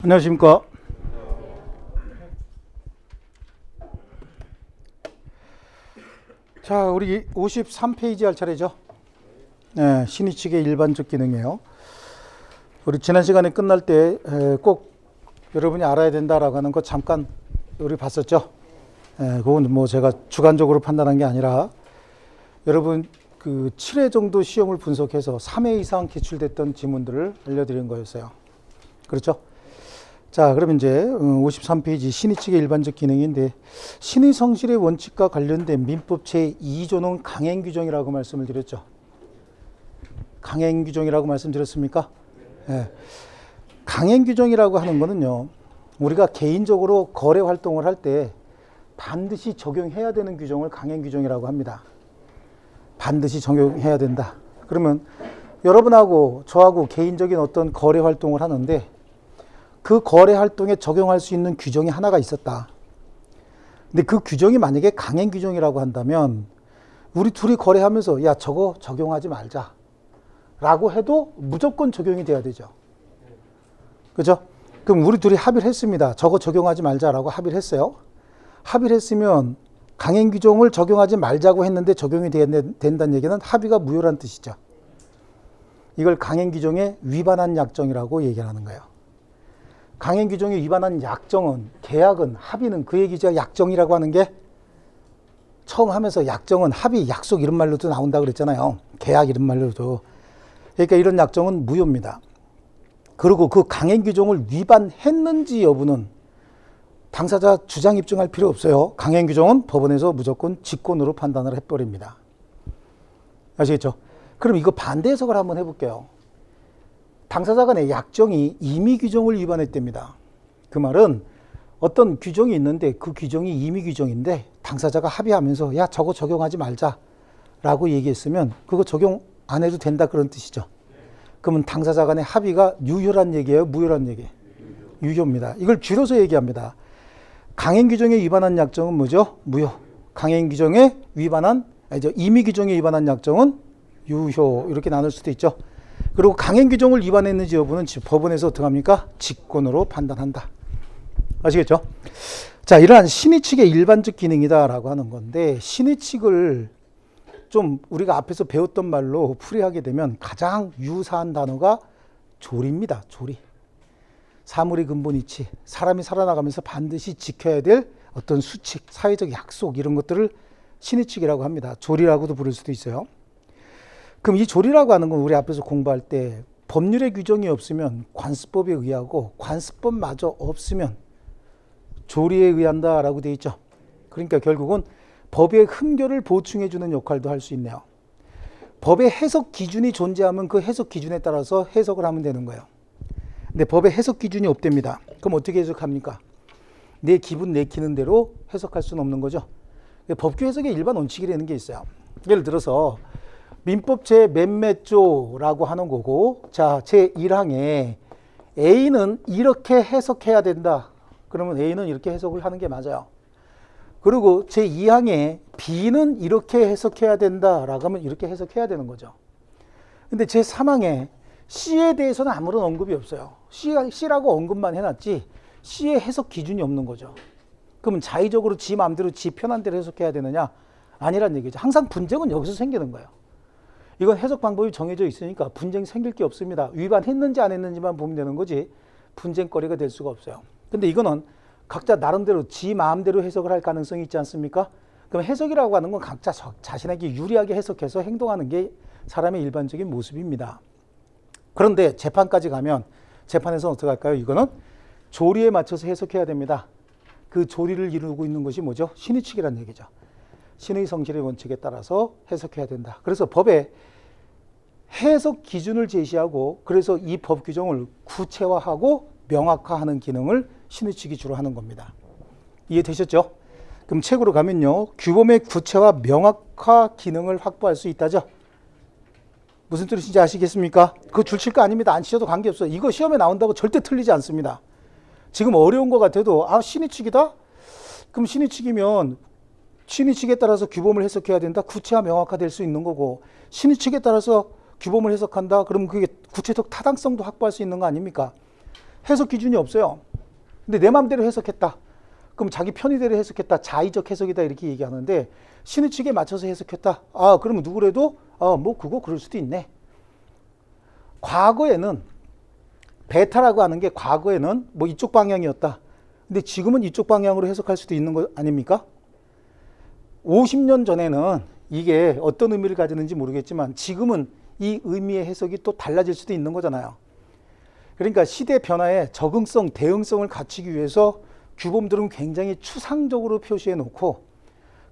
안녕하십니까. 자, 우리 53페이지 할 차례죠. 네, 신의 측의 일반적 기능이에요. 우리 지난 시간에 끝날 때 꼭 여러분이 알아야 된다라고 하는 거 잠깐 우리 봤었죠. 그건 뭐 제가 주관적으로 판단한 게 아니라 여러분 그 7회 정도 시험을 분석해서 3회 이상 기출됐던 지문들을 알려드린 거였어요. 그렇죠? 자, 그럼 이제 53페이지 신의 측의 일반적 기능인데, 신의 성질의 원칙과 관련된 민법 제2조는 강행 규정이라고 말씀을 드렸죠. 강행 규정이라고 말씀드렸습니까? 네. 강행 규정이라고 하는 거는요, 우리가 개인적으로 거래 활동을 할 때 반드시 적용해야 되는 규정을 강행 규정이라고 합니다. 반드시 적용해야 된다. 그러면 여러분하고 저하고 개인적인 어떤 거래 활동을 하는데 그 거래 활동에 적용할 수 있는 규정이 하나가 있었다. 근데 그 규정이 만약에 강행 규정이라고 한다면 우리 둘이 거래하면서 야, 저거 적용하지 말자 라고 해도 무조건 적용이 돼야 되죠. 그죠? 그럼 우리 둘이 합의를 했습니다. 저거 적용하지 말자라고 합의를 했어요. 합의를 했으면 강행 규정을 적용하지 말자고 했는데 적용이 된다는 얘기는 합의가 무효란 뜻이죠. 이걸 강행 규정에 위반한 약정이라고 얘기하는 거예요. 강행 규정에 위반한 약정은, 계약은, 합의는 그 얘기죠. 약정이라고 하는 게 처음 하면서 약정은 합의, 약속 이런 말로도 나온다고 그랬잖아요. 계약 이런 말로도. 그러니까 이런 약정은 무효입니다. 그리고 그 강행 규정을 위반했는지 여부는 당사자 주장 입증할 필요 없어요. 강행 규정은 법원에서 무조건 직권으로 판단을 해버립니다. 아시겠죠? 그럼 이거 반대 해석을 한번 해볼게요. 당사자 간의 약정이 임의 규정을 위반했답니다. 그 말은 어떤 규정이 있는데 그 규정이 임의 규정인데 당사자가 합의하면서 야, 저거 적용하지 말자라고 얘기했으면 그거 적용 안 해도 된다 그런 뜻이죠. 그러면 당사자 간의 합의가 유효란 얘기예요? 무효란 얘기예요? 유효입니다. 이걸 줄여서 얘기합니다. 강행 규정에 위반한 약정은 뭐죠? 무효. 강행 규정에 위반한, 임의 규정에 위반한 약정은 유효. 이렇게 나눌 수도 있죠. 그리고 강행 규정을 위반했는지 여부는 법원에서 어떻게 합니까? 직권으로 판단한다. 아시겠죠? 자, 이러한 신의 측의 일반적 기능이다라고 하는 건데, 신의 측을 좀 우리가 앞에서 배웠던 말로 풀이하게 되면 가장 유사한 단어가 조리입니다. 조리. 사물의 근본 이치, 사람이 살아나가면서 반드시 지켜야 될 어떤 수칙, 사회적 약속 이런 것들을 신의 측이라고 합니다. 조리라고도 부를 수도 있어요. 그럼 이 조리라고 하는 건 우리 앞에서 공부할 때 법률의 규정이 없으면 관습법에 의하고 관습법마저 없으면 조리에 의한다라고 되어 있죠. 그러니까 결국은 법의 흠결을 보충해 주는 역할도 할 수 있네요. 법의 해석 기준이 존재하면 그 해석 기준에 따라서 해석을 하면 되는 거예요. 근데 법의 해석 기준이 없답니다. 그럼 어떻게 해석합니까? 내 기분 내키는 대로 해석할 수는 없는 거죠. 법규 해석의 일반 원칙이라는 게 있어요. 예를 들어서 민법 제 몇몇 조라고 하는 거고, 자, 제 1항에 A는 이렇게 해석해야 된다. 그러면 A는 이렇게 해석을 하는 게 맞아요. 그리고 제 2항에 B는 이렇게 해석해야 된다라고 하면 이렇게 해석해야 되는 거죠. 근데 제 3항에 C에 대해서는 아무런 언급이 없어요. C라고 언급만 해놨지 C의 해석 기준이 없는 거죠. 그러면 자의적으로 지 마음대로 지 편한 대로 해석해야 되느냐? 아니란 얘기죠. 항상 분쟁은 여기서 생기는 거예요. 이건 해석 방법이 정해져 있으니까 분쟁 생길 게 없습니다. 위반했는지 안 했는지만 보면 되는 거지 분쟁거리가 될 수가 없어요. 근데 이거는 각자 나름대로 지 마음대로 해석을 할 가능성이 있지 않습니까? 그럼 해석이라고 하는 건 각자 자신에게 유리하게 해석해서 행동하는 게 사람의 일반적인 모습입니다. 그런데 재판까지 가면 재판에서는 어떻게 할까요? 이거는 조리에 맞춰서 해석해야 됩니다. 그 조리를 이루고 있는 것이 뭐죠? 신의 측이라는 얘기죠. 신의 성질의 원칙에 따라서 해석해야 된다. 그래서 법에 해석 기준을 제시하고 그래서 이 법 규정을 구체화하고 명확화하는 기능을 신의 측이 주로 하는 겁니다. 이해되셨죠? 그럼 책으로 가면요. 규범의 구체화 명확화 기능을 확보할 수 있다죠. 무슨 뜻인지 아시겠습니까? 그거 줄칠 거 아닙니다. 안 치셔도 관계없어요. 이거 시험에 나온다고 절대 틀리지 않습니다. 지금 어려운 것 같아도 신의 측이다? 그럼 신의 측이면 신의 측에 따라서 규범을 해석해야 된다. 구체화 명확화될 수 있는 거고 신의 측에 따라서 규범을 해석한다. 그럼 그게 구체적 타당성도 확보할 수 있는 거 아닙니까? 해석 기준이 없어요. 근데 내 마음대로 해석했다. 그럼 자기 편의대로 해석했다. 자의적 해석이다 이렇게 얘기하는데 신의 측에 맞춰서 해석했다. 아, 그러면 누구래도 뭐 그거 그럴 수도 있네. 과거에는 베타라고 하는 게 과거에는 뭐 이쪽 방향이었다. 근데 지금은 이쪽 방향으로 해석할 수도 있는 거 아닙니까? 50년 전에는 이게 어떤 의미를 가지는지 모르겠지만 지금은 이 의미의 해석이 또 달라질 수도 있는 거잖아요. 그러니까 시대 변화에 적응성, 대응성을 갖추기 위해서 규범들은 굉장히 추상적으로 표시해 놓고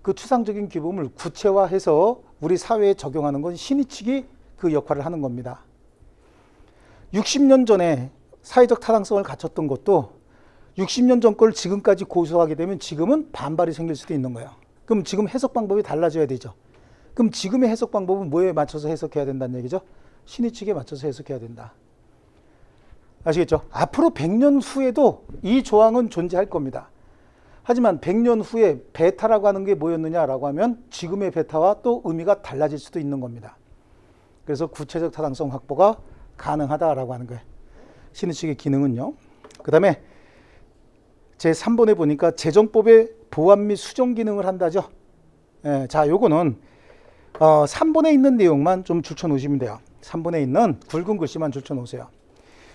그 추상적인 규범을 구체화해서 우리 사회에 적용하는 건 신의 측이 그 역할을 하는 겁니다. 60년 전에 사회적 타당성을 갖췄던 것도 60년 전 걸 지금까지 고수하게 되면 지금은 반발이 생길 수도 있는 거예요. 그럼 지금 해석 방법이 달라져야 되죠. 그럼 지금의 해석 방법은 뭐에 맞춰서 해석해야 된다는 얘기죠? 신의 측에 맞춰서 해석해야 된다. 아시겠죠? 앞으로 100년 후에도 이 조항은 존재할 겁니다. 하지만 100년 후에 베타라고 하는 게 뭐였느냐라고 하면 지금의 베타와 또 의미가 달라질 수도 있는 겁니다. 그래서 구체적 타당성 확보가 가능하다라고 하는 거예요. 신의 측의 기능은요. 그 다음에 제3번에 보니까 재정법의 보완 및 수정 기능을 한다죠. 자, 요거는 3번에 있는 내용만 좀 줄쳐 놓으시면 돼요. 3번에 있는 굵은 글씨만 줄쳐 놓으세요.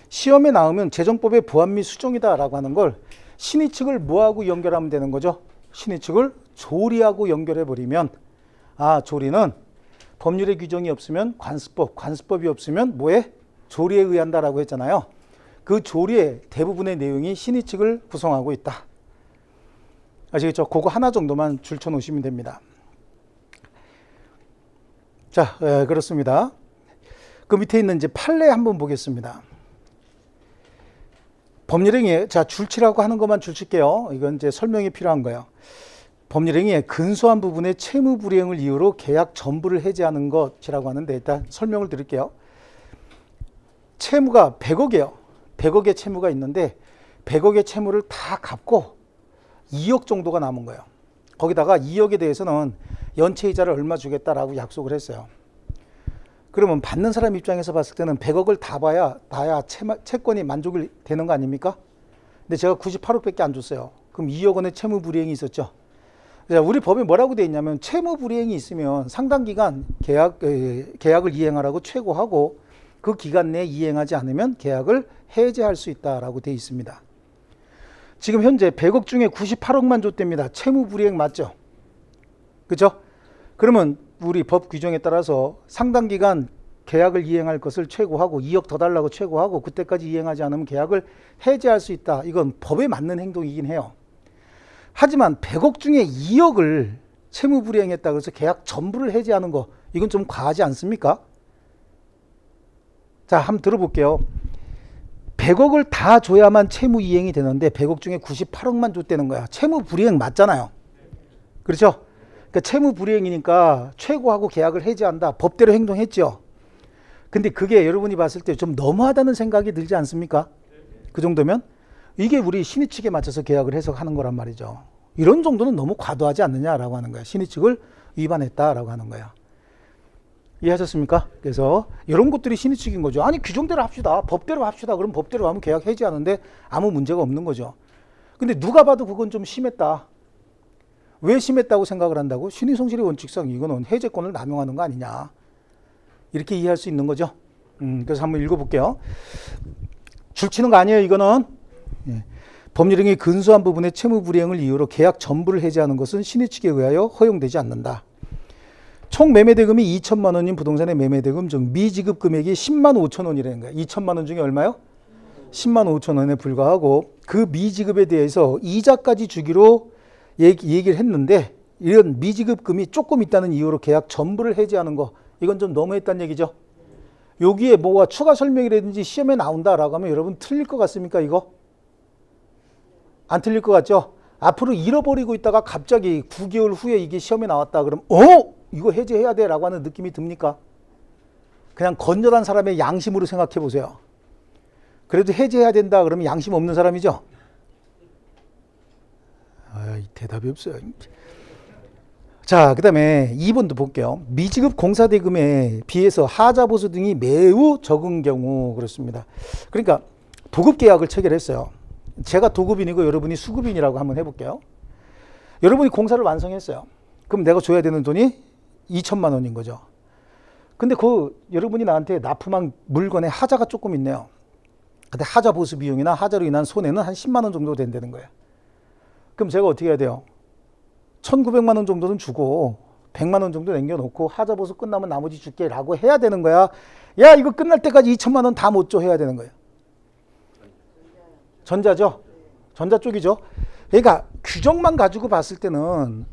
시험에 나오면 재정법의 보완 및 수정이다라고 하는 걸 신의 측을 뭐하고 연결하면 되는 거죠? 신의 측을 조리하고 연결해 버리면 조리는 법률의 규정이 없으면 관습법, 관습법이 없으면 뭐에? 조리에 의한다라고 했잖아요. 그 조리의 대부분의 내용이 신의 측을 구성하고 있다. 아시겠죠? 그거 하나 정도만 줄쳐 놓으시면 됩니다. 자, 그렇습니다. 그 밑에 있는 이제 판례 한번 보겠습니다. 법률행위에, 자, 줄치라고 하는 것만 줄칠게요. 이건 이제 설명이 필요한 거예요. 법률행위에 근소한 부분의 채무 불이행을 이유로 계약 전부를 해지하는 것이라고 하는데 일단 설명을 드릴게요. 채무가 100억이에요. 100억의 채무가 있는데 100억의 채무를 다 갚고 2억 정도가 남은 거예요. 거기다가 2억에 대해서는 연체이자를 얼마 주겠다라고 약속을 했어요. 그러면 받는 사람 입장에서 봤을 때는 100억을 다 봐야 채권이 만족이 되는 거 아닙니까? 근데 제가 98억밖에 안 줬어요. 그럼 2억 원의 채무 불이행이 있었죠. 우리 법에 뭐라고 되어 있냐면 채무 불이행이 있으면 상당 기간 계약을 이행하라고 최고하고 그 기간 내에 이행하지 않으면 계약을 해지할 수 있다라고 되어 있습니다. 지금 현재 100억 중에 98억만 줬답니다. 채무 불이행 맞죠? 그렇죠? 그러면 우리 법 규정에 따라서 상당 기간 계약을 이행할 것을 최고하고 2억 더 달라고 최고하고 그때까지 이행하지 않으면 계약을 해지할 수 있다. 이건 법에 맞는 행동이긴 해요. 하지만 100억 중에 2억을 채무 불이행했다 그래서 계약 전부를 해지하는 거 이건 좀 과하지 않습니까? 자, 한번 들어볼게요. 100억을 다 줘야만 채무 이행이 되는데 100억 중에 98억만 줬다는 거야. 채무 불이행 맞잖아요. 그렇죠? 그러니까 채무 불이행이니까 최고하고 계약을 해지한다. 법대로 행동했죠. 근데 그게 여러분이 봤을 때 좀 너무하다는 생각이 들지 않습니까? 그 정도면 이게 우리 신의 측에 맞춰서 계약을 해석하는 거란 말이죠. 이런 정도는 너무 과도하지 않느냐라고 하는 거야. 신의 측을 위반했다라고 하는 거야. 이해하셨습니까? 그래서 이런 것들이 신의 측인 거죠. 아니 규정대로 합시다. 법대로 합시다. 그럼 법대로 하면 계약 해지하는데 아무 문제가 없는 거죠. 근데 누가 봐도 그건 좀 심했다. 왜 심했다고 생각을 한다고? 신의 성실의 원칙상 이거는 해제권을 남용하는 거 아니냐. 이렇게 이해할 수 있는 거죠. 그래서 한번 읽어볼게요. 줄치는 거 아니에요. 이거는. 법률행위 근소한 부분의 채무 불이행을 이유로 계약 전부를 해지하는 것은 신의 측에 의하여 허용되지 않는다. 총 매매대금이 2천만 원인 부동산의 매매대금 중 미지급 금액이 10만 5천 원이라는 거예요. 2천만 원 중에 얼마요? 10만 5천 원에 불과하고 그 미지급에 대해서 이자까지 주기로 얘기를 했는데 이런 미지급금이 조금 있다는 이유로 계약 전부를 해지하는 거 이건 좀 너무했다는 얘기죠. 여기에 뭐가 추가 설명이라든지 시험에 나온다라고 하면 여러분 틀릴 것 같습니까? 이거? 안 틀릴 것 같죠? 앞으로 잃어버리고 있다가 갑자기 9개월 후에 이게 시험에 나왔다 그러면 이거 해제해야 돼 라고 하는 느낌이 듭니까? 그냥 건전한 사람의 양심으로 생각해 보세요. 그래도 해제해야 된다 그러면 양심 없는 사람이죠? 대답이 없어요. 자, 그 다음에 2번도 볼게요. 미지급 공사대금에 비해서 하자보수 등이 매우 적은 경우 그렇습니다. 그러니까 도급 계약을 체결했어요. 제가 도급인이고 여러분이 수급인이라고 한번 해볼게요. 여러분이 공사를 완성했어요. 그럼 내가 줘야 되는 돈이 2천만 원인 거죠. 근데 여러분이 나한테 납품한 물건에 하자가 조금 있네요. 근데 하자 보수 비용이나 하자로 인한 손해는 한 10만 원 정도 된다는 거예요. 그럼 제가 어떻게 해야 돼요? 1,900만 원 정도는 주고 100만 원 정도 남겨놓고 하자 보수 끝나면 나머지 줄게 라고 해야 되는 거야. 야, 이거 끝날 때까지 2천만 원 다 못 줘 해야 되는 거예요. 전자죠? 전자 쪽이죠. 그러니까 규정만 가지고 봤을 때는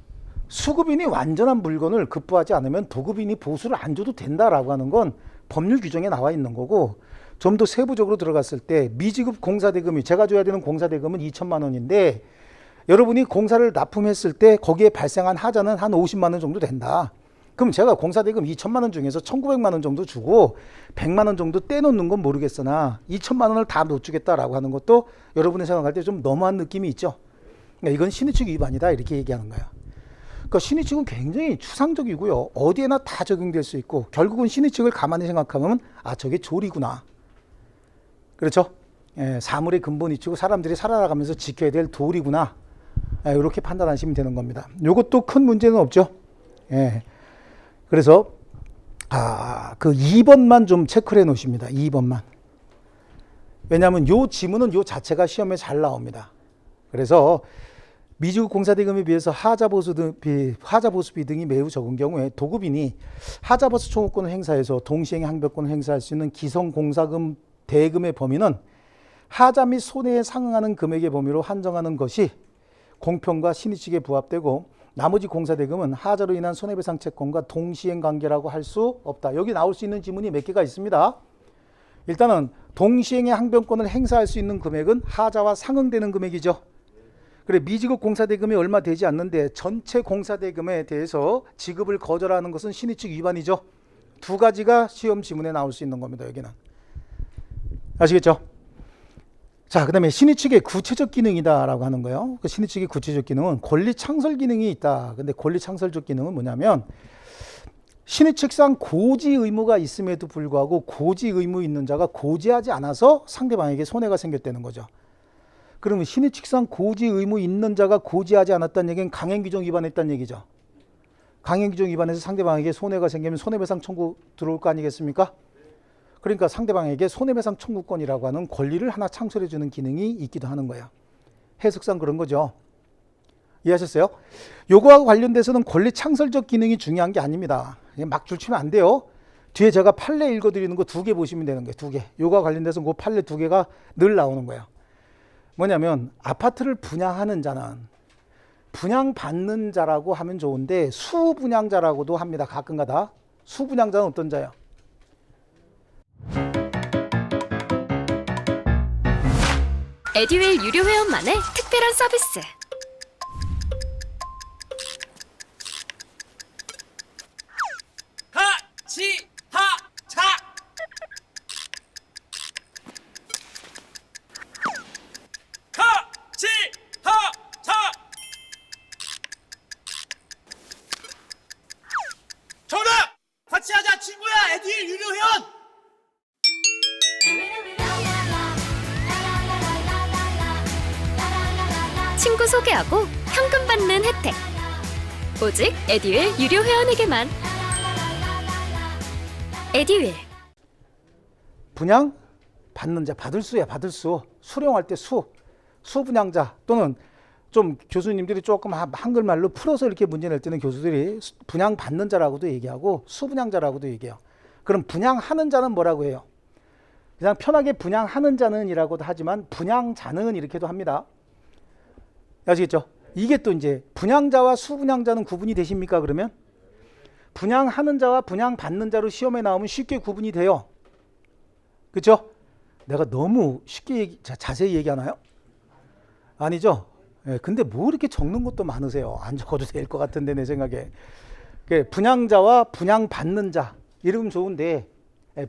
수급인이 완전한 물건을 급부하지 않으면 도급인이 보수를 안 줘도 된다라고 하는 건 법률 규정에 나와 있는 거고, 좀 더 세부적으로 들어갔을 때 미지급 공사대금이, 제가 줘야 되는 공사대금은 2천만 원인데 여러분이 공사를 납품했을 때 거기에 발생한 하자는 한 50만 원 정도 된다. 그럼 제가 공사대금 2천만 원 중에서 1,900만 원 정도 주고 100만 원 정도 떼놓는 건 모르겠으나 2천만 원을 다 못 주겠다라고 하는 것도 여러분이 생각할 때 좀 너무한 느낌이 있죠. 그러니까 이건 신의축 위반이다 이렇게 얘기하는 거야. 그러니까 신의축은 굉장히 추상적이고요. 어디에나 다 적용될 수 있고, 결국은 신의축을 가만히 생각하면 아, 저게 조리구나. 그렇죠? 예, 사물의 근본이치고 사람들이 살아나가면서 지켜야 될 도리구나. 예, 이렇게 판단하시면 되는 겁니다. 이것도 큰 문제는 없죠. 예. 그래서 그 2번만 좀 체크를 해 놓으십니다. 2번만. 왜냐하면 요 지문은 요 자체가 시험에 잘 나옵니다. 그래서 미지급 공사대금에 비해서 하자보수비 등이 매우 적은 경우에 도급인이 하자보수 청구권을 행사해서 동시행의 항변권을 행사할 수 있는 기성공사금 대금의 범위는 하자 및 손해에 상응하는 금액의 범위로 한정하는 것이 공평과 신의축에 부합되고, 나머지 공사대금은 하자로 인한 손해배상 채권과 동시행 관계라고 할 수 없다. 여기 나올 수 있는 지문이 몇 개가 있습니다. 일단은 동시행의 항변권을 행사할 수 있는 금액은 하자와 상응되는 금액이죠. 그래, 미지급 공사대금이 얼마 되지 않는데 전체 공사대금에 대해서 지급을 거절하는 것은 신의축 위반이죠. 두 가지가 시험 지문에 나올 수 있는 겁니다. 여기는. 아시겠죠? 자, 그 다음에 신의축의 구체적 기능이다라고 하는 거예요. 그 신의축의 구체적 기능은 권리 창설 기능이 있다. 근데 권리 창설적 기능은 뭐냐면, 신의축상 고지 의무가 있음에도 불구하고 고지 의무 있는 자가 고지하지 않아서 상대방에게 손해가 생겼다는 거죠. 그러면 신의축상 고지 의무 있는 자가 고지하지 않았다는 얘기는 강행규정 위반했다는 얘기죠. 강행규정 위반해서 상대방에게 손해가 생기면 손해배상 청구 들어올 거 아니겠습니까? 그러니까 상대방에게 손해배상 청구권이라고 하는 권리를 하나 창설해주는 기능이 있기도 하는 거예요. 해석상 그런 거죠. 이해하셨어요? 요거하고 관련돼서는 권리 창설적 기능이 중요한 게 아닙니다. 막 줄치면 안 돼요. 뒤에 제가 판례 읽어드리는 거 2개 보시면 되는 거예요. 2개. 요거와 관련돼서 그 판례 2개가 늘 나오는 거예요. 뭐냐면, 아파트를 분양하는 자는 분양받는 자라고 하면 좋은데 수분양자라고도 합니다. 가끔가다. 수분양자는 어떤 자예요? 에듀윌 유료 회원만의 특별한 서비스. 하치하차 하치하차 정답! 같이 하자 친구야. 에듀윌 유료 회원. 친구 소개하고 현금 받는 혜택. 오직 에듀윌 유료 회원에게만. 에듀윌. 분양 받는 자, 받을 수야, 받을 수. 수령할 때 수분양자, 또는 좀 교수님들이 조금 한글말로 풀어서 이렇게 문제 낼 때는 교수들이 분양 받는 자라고도 얘기하고 수분양자라고도 얘기해요. 그럼 분양하는 자는 뭐라고 해요? 그냥 편하게 분양하는 자는 이라고도 하지만 분양자는 이렇게도 합니다. 아시겠죠? 이게 또 이제 분양자와 수분양자는 구분이 되십니까? 그러면 분양하는 자와 분양받는 자로 시험에 나오면 쉽게 구분이 돼요. 그렇죠? 내가 너무 쉽게 자세히 얘기하나요? 아니죠? 예, 근데 뭐 이렇게 적는 것도 많으세요. 안 적어도 될 것 같은데 내 생각에. 분양자와 분양받는 자 이름 좋은데,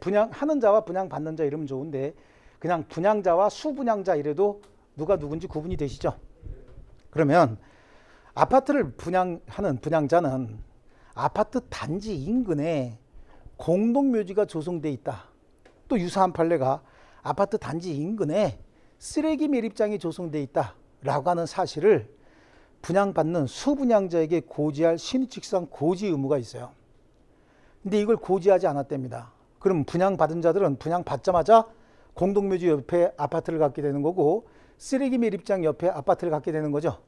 분양하는 자와 분양받는 자 이름 좋은데 그냥 분양자와 수분양자 이래도 누가 누군지 구분이 되시죠? 그러면 아파트를 분양하는 분양자는 아파트 단지 인근에 공동묘지가 조성돼 있다. 또 유사한 판례가 아파트 단지 인근에 쓰레기 매립장이 조성되어 있다라고 하는 사실을 분양받는 수분양자에게 고지할 신의칙상 고지 의무가 있어요. 근데 이걸 고지하지 않았답니다. 그럼 분양받은 자들은 분양받자마자 공동묘지 옆에 아파트를 갖게 되는 거고 쓰레기 매립장 옆에 아파트를 갖게 되는 거죠.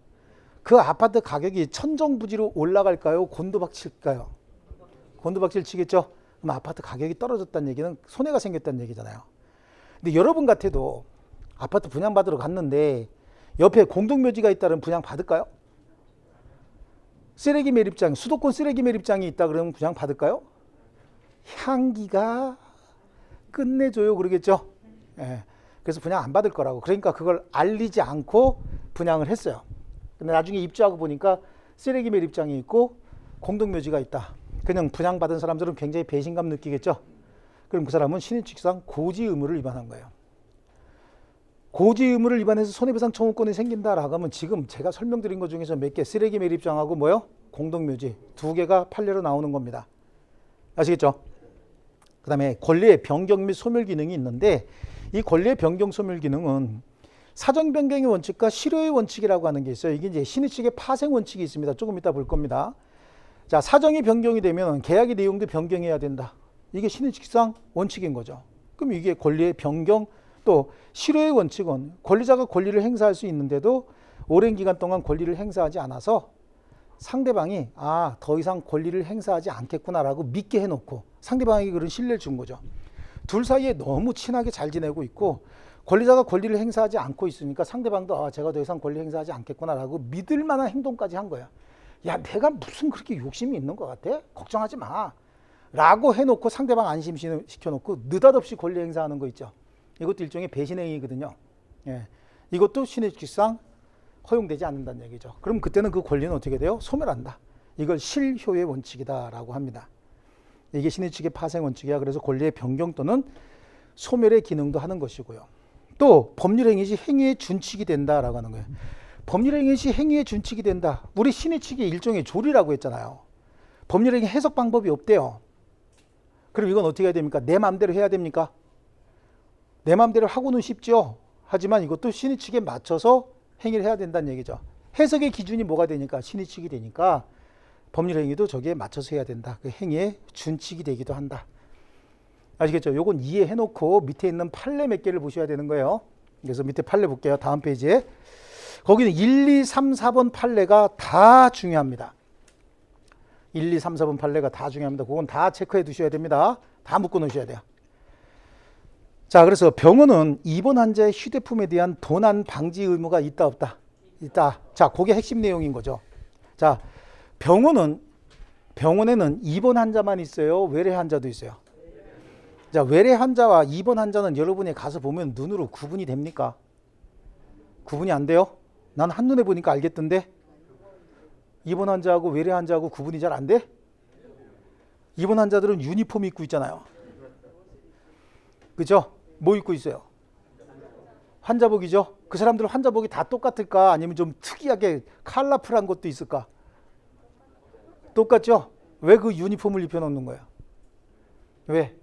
그 아파트 가격이 천정부지로 올라갈까요? 곤두박질까요? 곤두박질 치겠죠? 그럼 아파트 가격이 떨어졌다는 얘기는 손해가 생겼다는 얘기잖아요. 근데 여러분 같아도 아파트 분양받으러 갔는데 옆에 공동묘지가 있다면 분양받을까요? 쓰레기 매립장, 수도권 쓰레기 매립장이 있다 그러면 분양받을까요? 향기가 끝내줘요 그러겠죠. 예. 그래서 분양 안 받을 거라고. 그러니까 그걸 알리지 않고 분양을 했어요. 근데 나중에 입주하고 보니까 쓰레기 매립장이 있고 공동묘지가 있다. 그냥 분양받은 사람들은 굉장히 배신감 느끼겠죠. 그럼 그 사람은 신의칙상 고지 의무를 위반한 거예요. 고지 의무를 위반해서 손해배상 청구권이 생긴다라고 하면 지금 제가 설명드린 것 중에서 몇 개, 쓰레기 매립장하고 뭐요? 공동묘지 두 개가 판례로 나오는 겁니다. 아시겠죠? 그 다음에 권리의 변경 및 소멸 기능이 있는데 이 권리의 변경 소멸 기능은 사정 변경의 원칙과 실효의 원칙이라고 하는 게 있어요. 이게 이제 신의칙의 파생 원칙이 있습니다. 조금 이따 볼 겁니다. 자, 사정이 변경이 되면 계약의 내용도 변경해야 된다. 이게 신의칙상 원칙인 거죠. 그럼 이게 권리의 변경 또 실효의 원칙은 권리자가 권리를 행사할 수 있는데도 오랜 기간 동안 권리를 행사하지 않아서 상대방이 더 이상 권리를 행사하지 않겠구나라고 믿게 해놓고 상대방에게 그런 신뢰를 준 거죠. 둘 사이에 너무 친하게 잘 지내고 있고 권리자가 권리를 행사하지 않고 있으니까 상대방도 제가 더 이상 권리 행사하지 않겠구나라고 믿을 만한 행동까지 한 거야. 야, 내가 무슨 그렇게 욕심이 있는 것 같아? 걱정하지 마. 라고 해놓고 상대방 안심시켜놓고 느닷없이 권리 행사하는 거 있죠. 이것도 일종의 배신행위거든요. 예. 이것도 신의칙상 허용되지 않는다는 얘기죠. 그럼 그때는 그 권리는 어떻게 돼요? 소멸한다. 이걸 실효의 원칙이다라고 합니다. 이게 신의칙의 파생 원칙이야. 그래서 권리의 변경 또는 소멸의 기능도 하는 것이고요. 또 법률행위 시 행위의 준칙이 된다라고 하는 거예요. 법률행위 시 행위의 준칙이 된다. 우리 신의칙이 일종의 조리라고 했잖아요. 법률행위 해석 방법이 없대요. 그럼 이건 어떻게 해야 됩니까? 내 마음대로 해야 됩니까? 내 마음대로 하고는 쉽죠. 하지만 이것도 신의칙에 맞춰서 행위를 해야 된다는 얘기죠. 해석의 기준이 뭐가 되니까 신의칙이 되니까 법률행위도 저기에 맞춰서 해야 된다. 그 행위의 준칙이 되기도 한다. 아시겠죠? 요건 이해해놓고 밑에 있는 판례 몇 개를 보셔야 되는 거예요. 그래서 밑에 판례 볼게요. 다음 페이지에. 거기는 1, 2, 3, 4번 판례가 다 중요합니다. 1, 2, 3, 4번 판례가 다 중요합니다. 그건 다 체크해 두셔야 됩니다. 다 묶어 놓으셔야 돼요. 자, 그래서 병원은 입원 환자의 휴대폰에 대한 도난 방지 의무가 있다 없다? 있다. 자, 그게 핵심 내용인 거죠. 자, 병원에는 입원 환자만 있어요? 외래 환자도 있어요? 자, 외래 환자와 입원 환자는 여러분이 가서 보면 눈으로 구분이 됩니까? 구분이 안 돼요? 난 한눈에 보니까 알겠던데? 입원 환자하고 외래 환자하고 구분이 잘 안 돼? 입원 환자들은 유니폼 입고 있잖아요. 그죠? 뭐 입고 있어요? 환자복이죠? 그 사람들 환자복이 다 똑같을까? 아니면 좀 특이하게 컬러풀한 것도 있을까? 똑같죠? 왜 그 유니폼을 입혀놓는 거야? 왜?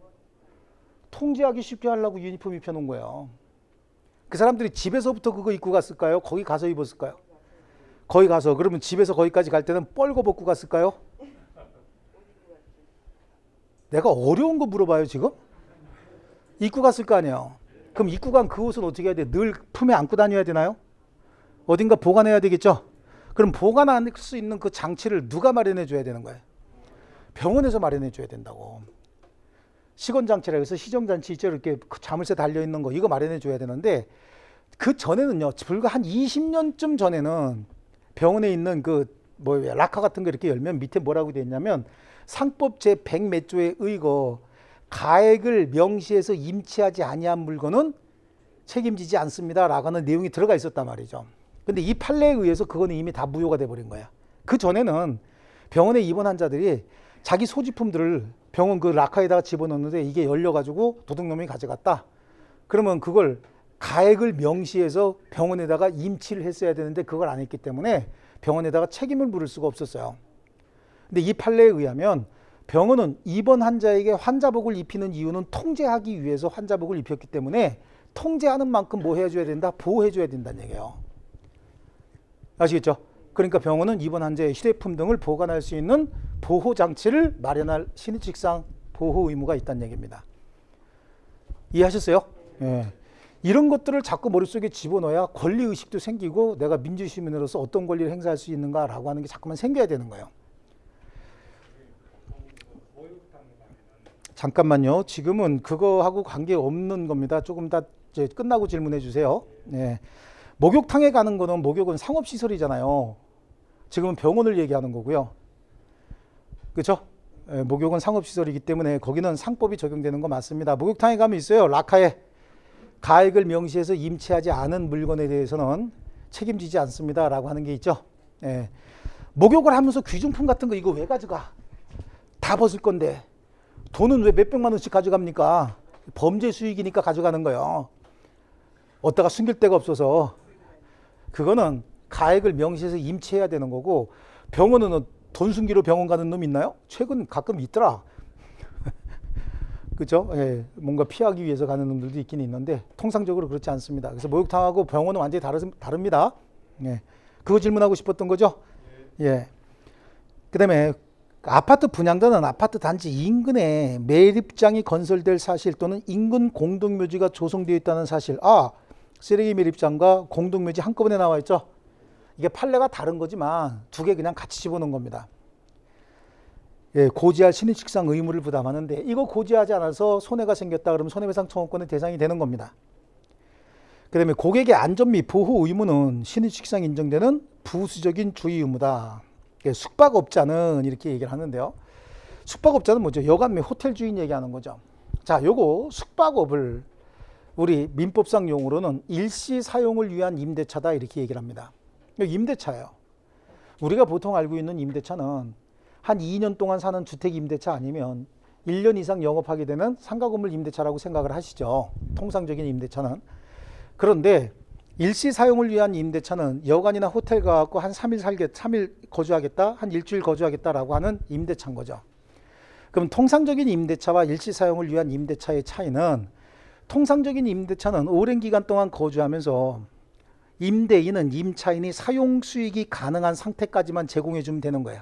통제하기 쉽게 하려고 유니폼 입혀놓은 거예요. 그 사람들이 집에서부터 그거 입고 갔을까요? 거기 가서 입었을까요? 거기 가서. 그러면 집에서 거기까지 갈 때는 뻘거 벗고 갔을까요? 내가 어려운 거 물어봐요 지금? 입고 갔을 거 아니에요. 그럼 입고 간 그 옷은 어떻게 해야 돼? 늘 품에 안고 다녀야 되나요? 어딘가 보관해야 되겠죠? 그럼 보관할 수 있는 그 장치를 누가 마련해 줘야 되는 거예요? 병원에서 마련해 줘야 된다고. 시건장치라 해서 시정장치 있죠? 이렇게 자물쇠 달려있는 거 이거 마련해 줘야 되는데 그 전에는요. 불과 한 20년쯤 전에는 병원에 있는 락커 같은 거 이렇게 열면 밑에 뭐라고 되어 있냐면 상법 제100 몇 조에 의거 가액을 명시해서 임치하지 아니한 물건은 책임지지 않습니다 라고 하는 내용이 들어가 있었단 말이죠. 근데 이 판례에 의해서 그거는 이미 다 무효가 돼버린 거야. 그 전에는 병원에 입원 환자들이 자기 소지품들을 병원 그 락커에다가 집어넣는데 이게 열려가지고 도둑놈이 가져갔다. 그러면 그걸 가액을 명시해서 병원에다가 임치를 했어야 되는데 그걸 안 했기 때문에 병원에다가 책임을 물을 수가 없었어요. 근데 이 판례에 의하면 병원은 입원 환자에게 환자복을 입히는 이유는 통제하기 위해서 환자복을 입혔기 때문에 통제하는 만큼 뭐 해줘야 된다? 보호해줘야 된다는 얘기예요. 아시겠죠? 그러니까 병원은 입원 환자의 휴대폰 등을 보관할 수 있는 보호장치를 마련할 신입직상 보호 의무가 있다는 얘기입니다. 이해하셨어요? 예. 이런 것들을 자꾸 머릿속에 집어넣어야 권리의식도 생기고 내가 민주시민으로서 어떤 권리를 행사할 수 있는가라고 하는 게 자꾸만 생겨야 되는 거예요. 잠깐만요. 지금은 그거하고 관계없는 겁니다. 조금 다 이제 끝나고 질문해 주세요. 네. 목욕탕에 가는 거는 목욕은 상업시설이잖아요. 지금은 병원을 얘기하는 거고요. 그렇죠? 네, 목욕은 상업시설이기 때문에 거기는 상법이 적용되는 거 맞습니다. 목욕탕에 가면 있어요. 라카에 가액을 명시해서 임체하지 않은 물건에 대해서는 책임지지 않습니다 라고 하는 게 있죠. 네. 목욕을 하면서 귀중품 같은 거 이거 왜 가져가? 다 벗을 건데 돈은 왜 몇백만 원씩 가져갑니까? 범죄 수익이니까 가져가는 거예요. 어디다가 숨길 데가 없어서. 그거는 가액을 명시해서 임체해야 되는 거고, 병원은 돈 숨기러 병원 가는 놈 있나요? 최근 가끔 있더라. 그죠? 예, 뭔가 피하기 위해서 가는 놈들도 있긴 있는데 통상적으로 그렇지 않습니다. 그래서 목욕탕하고 병원은 완전히 다릅니다. 예, 그거 질문하고 싶었던 거죠? 예. 그다음에 아파트 분양자는 아파트 단지 인근에 매립장이 건설될 사실 또는 인근 공동묘지가 조성되어 있다는 사실. 쓰레기 매립장과 공동묘지 한꺼번에 나와 있죠. 이게 판례가 다른 거지만 두 개 그냥 같이 집어넣은 겁니다. 예, 고지할 신입직상 의무를 부담하는데 이거 고지하지 않아서 손해가 생겼다 그러면 손해배상 청구권의 대상이 되는 겁니다. 그 다음에 고객의 안전 및 보호 의무는 신입직상 인정되는 부수적인 주의 의무다. 숙박업자는 이렇게 얘기를 하는데요. 숙박업자는 뭐죠? 여관 및 호텔 주인 얘기하는 거죠. 자, 요거 숙박업을 우리 민법상 용어로는 일시 사용을 위한 임대차다 이렇게 얘기를 합니다. 임대차예요. 우리가 보통 알고 있는 임대차는 한 2년 동안 사는 주택 임대차 아니면 1년 이상 영업하게 되면 상가 건물 임대차라고 생각을 하시죠. 통상적인 임대차는. 그런데 일시 사용을 위한 임대차는 여관이나 호텔 가갖고 한 3일 거주하겠다, 한 일주일 거주하겠다라고 하는 임대차인 거죠. 그럼 통상적인 임대차와 일시 사용을 위한 임대차의 차이는, 통상적인 임대차는 오랜 기간 동안 거주하면서 임대인은 임차인이 사용 수익이 가능한 상태까지만 제공해 주면 되는 거예요.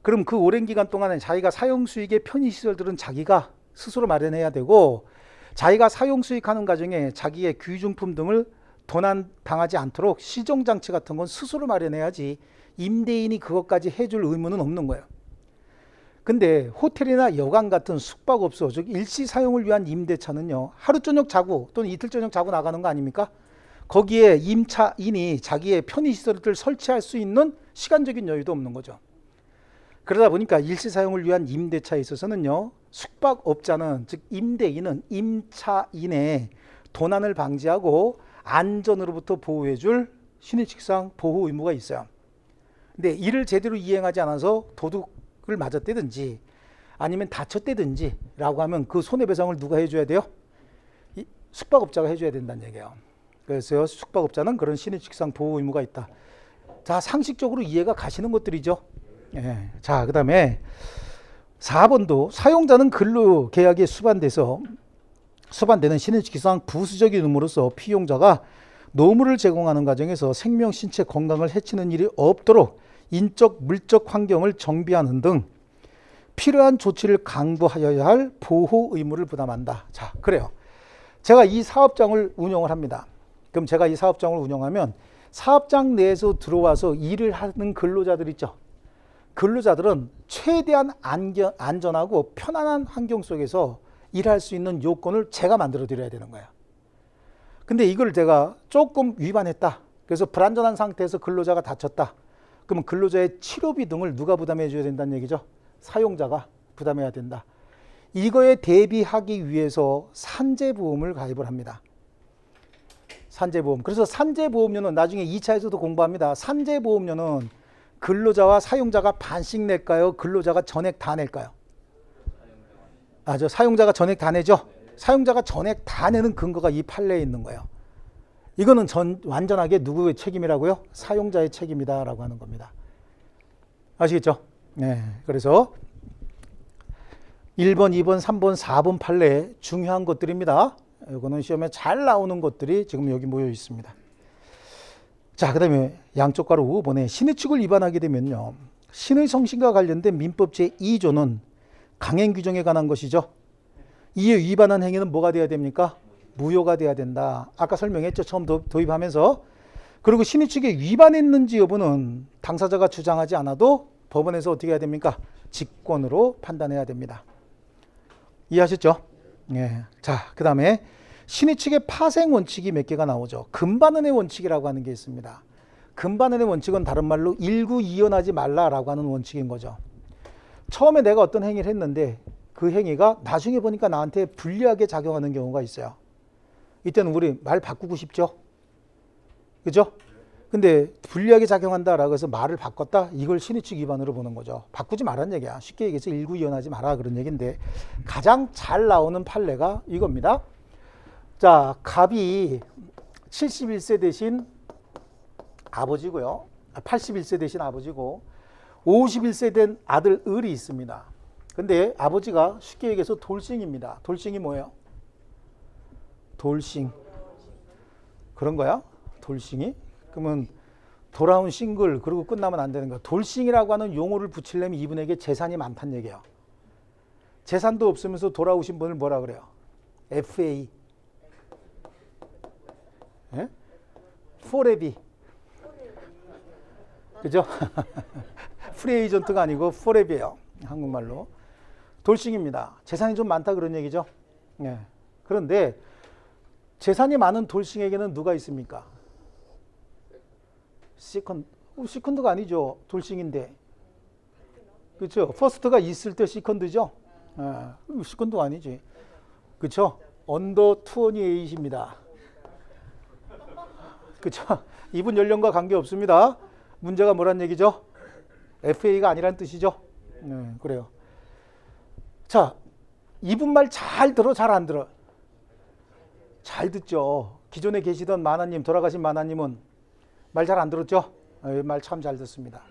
그럼 그 오랜 기간 동안에 자기가 사용 수익의 편의시설들은 자기가 스스로 마련해야 되고, 자기가 사용 수익하는 과정에 자기의 귀중품 등을 도난당하지 않도록 시정장치 같은 건 스스로 마련해야지 임대인이 그것까지 해줄 의무는 없는 거예요. 근데 호텔이나 여관 같은 숙박업소, 즉 일시 사용을 위한 임대차는요, 하루 저녁 자고 또는 이틀 저녁 자고 나가는 거 아닙니까? 거기에 임차인이 자기의 편의시설을 설치할 수 있는 시간적인 여유도 없는 거죠. 그러다 보니까 일시 사용을 위한 임대차에 있어서는요, 숙박업자는, 즉 임대인은 임차인의 도난을 방지하고 안전으로부터 보호해줄 신입직상 보호 의무가 있어요. 근데 이를 제대로 이행하지 않아서 도둑을 맞았다든지 아니면 다쳤다든지 라고 하면 그 손해배상을 누가 해줘야 돼요? 숙박업자가 해줘야 된다는 얘기예요. 그래서 숙박업자는 그런 신입직상 보호 의무가 있다. 자, 상식적으로 이해가 가시는 것들이죠. 예. 자, 그 다음에 4번도 사용자는 근로계약에 수반되는 신입직상 부수적인 의무로서 피용자가 노무를 제공하는 과정에서 생명, 신체, 건강을 해치는 일이 없도록 인적, 물적 환경을 정비하는 등 필요한 조치를 강구하여야 할 보호 의무를 부담한다. 자, 그래요. 제가 이 사업장을 운영을 합니다. 그럼 제가 이 사업장을 운영하면 사업장 내에서 들어와서 일을 하는 근로자들 있죠. 근로자들은 최대한 안전하고 편안한 환경 속에서 일할 수 있는 요건을 제가 만들어 드려야 되는 거예요. 근데 이걸 제가 조금 위반했다. 그래서 불안전한 상태에서 근로자가 다쳤다. 그러면 근로자의 치료비 등을 누가 부담해 줘야 된다는 얘기죠? 사용자가 부담해야 된다. 이거에 대비하기 위해서 산재보험을 가입을 합니다. 산재보험. 그래서 산재보험료는 나중에 2차에서도 공부합니다. 산재보험료는 근로자와 사용자가 반씩 낼까요? 근로자가 전액 다 낼까요? 사용자가 전액 다 내죠? 사용자가 전액 다 내는 근거가 이 판례에 있는 거예요. 이거는 완전하게 누구의 책임이라고요? 사용자의 책임이다라고 하는 겁니다. 아시겠죠? 네. 그래서 1번, 2번, 3번, 4번 판례 중요한 것들입니다. 이거는 시험에 잘 나오는 것들이 지금 여기 모여 있습니다. 자, 그 다음에 양쪽 가로 5번에 신의 축을 위반하게 되면요, 신의 성신과 관련된 민법 제2조는 강행 규정에 관한 것이죠. 이에 위반한 행위는 뭐가 돼야 됩니까? 무효가 돼야 된다. 아까 설명했죠. 처음 도입하면서. 그리고 신의 축에 위반했는지 여부는 당사자가 주장하지 않아도 법원에서 어떻게 해야 됩니까? 직권으로 판단해야 됩니다. 이해하셨죠? 예. 자, 그 다음에 신의 측의 파생 원칙이 몇 개가 나오죠. 금반응의 원칙이라고 하는 게 있습니다. 금반응의 원칙은 다른 말로 일구이연하지 말라라고 하는 원칙인 거죠. 처음에 내가 어떤 행위를 했는데 그 행위가 나중에 보니까 나한테 불리하게 작용하는 경우가 있어요. 이때는 우리 말 바꾸고 싶죠? 그죠? 근데 불리하게 작용한다라고 해서 말을 바꿨다? 이걸 신의 측 위반으로 보는 거죠. 바꾸지 말라는 얘기야. 쉽게 얘기해서 일구이연하지 마라 그런 얘기인데, 가장 잘 나오는 판례가 이겁니다. 자, 갑이 71세 대신 아버지고요. 81세 대신 아버지고 51세 된 아들 을이 있습니다. 근데 아버지가 쉽게 얘기해서 돌싱입니다. 돌싱이 뭐예요? 돌싱. 그런 거야? 돌싱이? 그러면 돌아온 싱글 그리고 끝나면 안 되는 거야. 돌싱이라고 하는 용어를 붙이려면 이분에게 재산이 많다는 얘기예요. 재산도 없으면서 돌아오신 분을 뭐라 그래요? FA. 예? 포레비. 그죠? 프리에이전트가 아니고 포레비예요. 한국말로. 돌싱입니다. 재산이 좀 많다 그런 얘기죠. 예. 그런데 재산이 많은 돌싱에게는 누가 있습니까? 시컨드가 아니죠. 돌싱인데. 그렇죠. 퍼스트가 있을 때 시컨드죠. 시컨드가 아니지. 그렇죠. 언더 28입니다. 그렇죠. 이분 연령과 관계없습니다. 문제가 뭐란 얘기죠? FA가 아니란 뜻이죠. 그래요. 자, 이분 말 잘 들어, 잘 안 들어? 잘 듣죠. 기존에 계시던 만화님, 돌아가신 만화님은 말 잘 안 들었죠? 말 참 잘 듣습니다.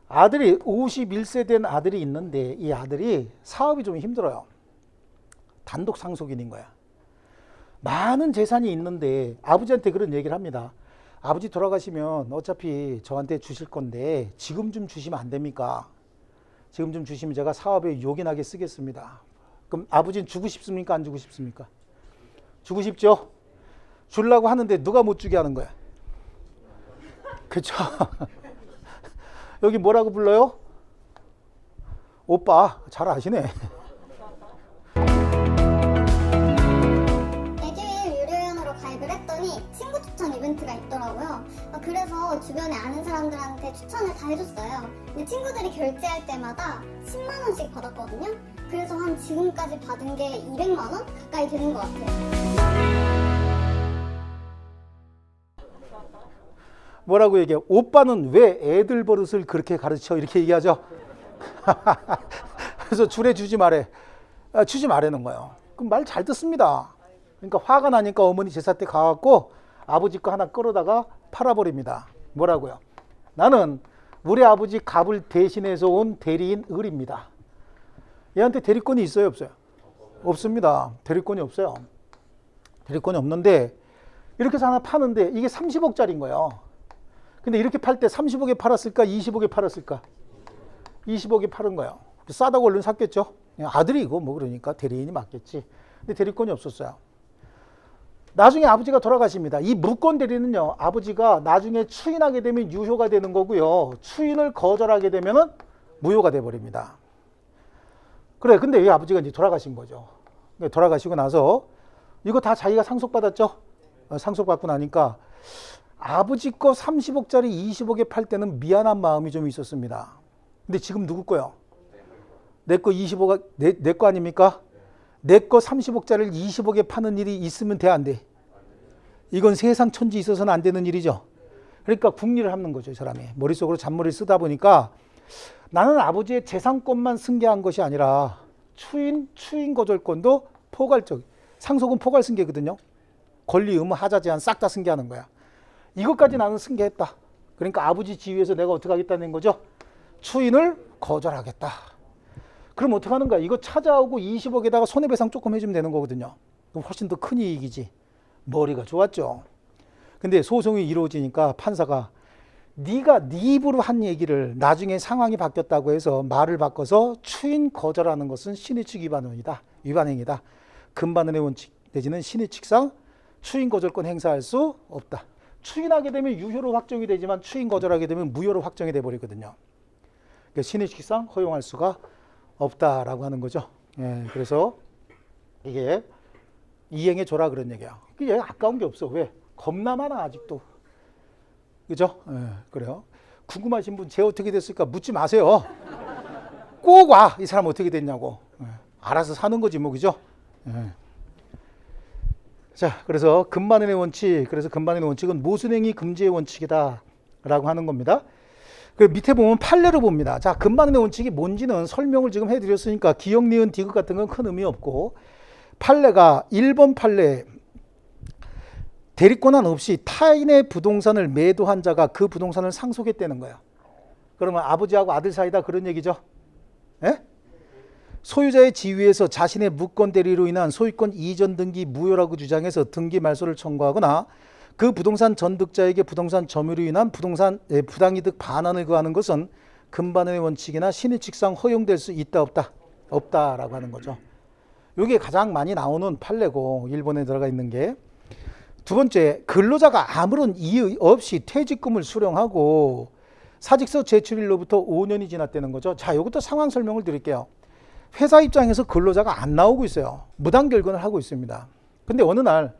아들이 51세 된 아들이 있는데 이 아들이 사업이 좀 힘들어요. 단독 상속인인 거야. 많은 재산이 있는데 아버지한테 그런 얘기를 합니다. 아버지 돌아가시면 어차피 저한테 주실 건데 지금 좀 주시면 안 됩니까? 지금 좀 주시면 제가 사업에 요긴하게 쓰겠습니다. 그럼 아버지는 주고 싶습니까? 안 주고 싶습니까? 주고 싶죠? 주려고 하는데 누가 못 주게 하는 거야? 그쵸? 여기 뭐라고 불러요? 오빠 잘 아시네. 에듀윌 유료회원으로 가입을 했더니 친구 추천 이벤트가 있더라고요. 그래서 주변에 아는 사람들한테 추천을 다 해줬어요. 근데 친구들이 결제할 때마다 10만 원씩 받았거든요. 그래서 한 지금까지 받은 게 200만 원 가까이 되는 것 같아요. 뭐라고 얘기해요? 오빠는 왜 애들 버릇을 그렇게 가르쳐? 이렇게 얘기하죠. 그래서 줄에 주지 말해. 주지 말라는 거예요. 그럼 말 잘 듣습니다. 그러니까 화가 나니까 어머니 제사 때 가갖고 아버지 거 하나 끌어다가 팔아버립니다. 뭐라고요? 나는 우리 아버지 갑을 대신해서 온 대리인 을입니다. 얘한테 대리권이 있어요, 없어요? 없습니다. 대리권이 없어요. 대리권이 없는데 이렇게 해서 하나 파는데 이게 30억짜리인 거예요. 근데 이렇게 팔 때 30억에 팔았을까? 20억에 팔았을까? 20억에 팔은 거예요. 싸다고 얼른 샀겠죠? 아들이고 뭐 그러니까 대리인이 맞겠지. 근데 대리권이 없었어요. 나중에 아버지가 돌아가십니다. 이 무권 대리는요, 아버지가 나중에 추인하게 되면 유효가 되는 거고요. 추인을 거절하게 되면은 무효가 돼 버립니다. 그래, 근데 이 아버지가 이제 돌아가신 거죠. 돌아가시고 나서 이거 다 자기가 상속받았죠? 상속받고 나니까 아버지 거 30억짜리 20억에 팔 때는 미안한 마음이 좀 있었습니다. 근데 지금 누구 거요? 내 거 20억, 내 거 아닙니까? 내 거 30억짜리를 20억에 파는 일이 있으면 돼, 안 돼? 이건 세상 천지 있어서는 안 되는 일이죠. 그러니까 궁리를 하는 거죠, 이 사람이. 머릿속으로 잔머리를 쓰다 보니까 나는 아버지의 재산권만 승계한 것이 아니라 추인 거절권도 포괄적, 상속은 포괄 승계거든요. 권리, 의무, 하자, 제한 싹 다 승계하는 거야. 이것까지 나는 승계했다. 그러니까 아버지 지위에서 내가 어떻게 하겠다는 거죠? 추인을 거절하겠다. 그럼 어떻게 하는 거야? 이거 찾아오고 20억에다가 손해배상 조금 해주면 되는 거거든요. 그럼 훨씬 더 큰 이익이지. 머리가 좋았죠. 근데 소송이 이루어지니까 판사가 네가 네 입으로 한 얘기를 나중에 상황이 바뀌었다고 해서 말을 바꿔서 추인 거절하는 것은 신의칙 위반행위다. 금반원의 원칙 내지는 신의칙상 추인 거절권 행사할 수 없다. 추인하게 되면 유효로 확정이 되지만 추인 거절하게 되면 무효로 확정이 돼 버리거든요. 그러니까 신의칙상 허용할 수가 없다라고 하는 거죠. 예, 그래서 이게 이행해 줘라 그런 얘기야. 이게 아까운 게 없어. 왜? 겁나 많아 아직도. 그죠? 예, 그래요. 궁금하신 분 쟤 어떻게 됐을까 묻지 마세요. 꼭 와. 이 사람 어떻게 됐냐고. 예, 알아서 사는 거지 뭐. 그죠? 예. 자, 그래서 금반원의 원칙. 그래서 금반원의 원칙은 모순행위 금지의 원칙이다 라고 하는 겁니다. 그 밑에 보면 판례로 봅니다. 자, 금반원의 원칙이 뭔지는 설명을 지금 해드렸으니까 기역, 니은, 디귿 같은 건 큰 의미 없고, 판례가 1번 판례, 대리권한 없이 타인의 부동산을 매도한 자가 그 부동산을 상속했다는 거야. 그러면 아버지하고 아들 사이다 그런 얘기죠. 예? 소유자의 지위에서 자신의 무권 대리로 인한 소유권 이전 등기 무효라고 주장해서 등기 말소를 청구하거나 그 부동산 전득자에게 부동산 점유로 인한 부동산 부당이득 반환을 구하는 것은 금반원의 원칙이나 신의칙상 허용될 수 있다 없다라고 하는 거죠. 이게 가장 많이 나오는 판례고 일본에 들어가 있는 게. 두 번째, 근로자가 아무런 이의 없이 퇴직금을 수령하고 사직서 제출일로부터 5년이 지났다는 거죠. 자, 이것도 상황 설명을 드릴게요. 회사 입장에서 근로자가 안 나오고 있어요. 무단결근을 하고 있습니다. 근데 어느 날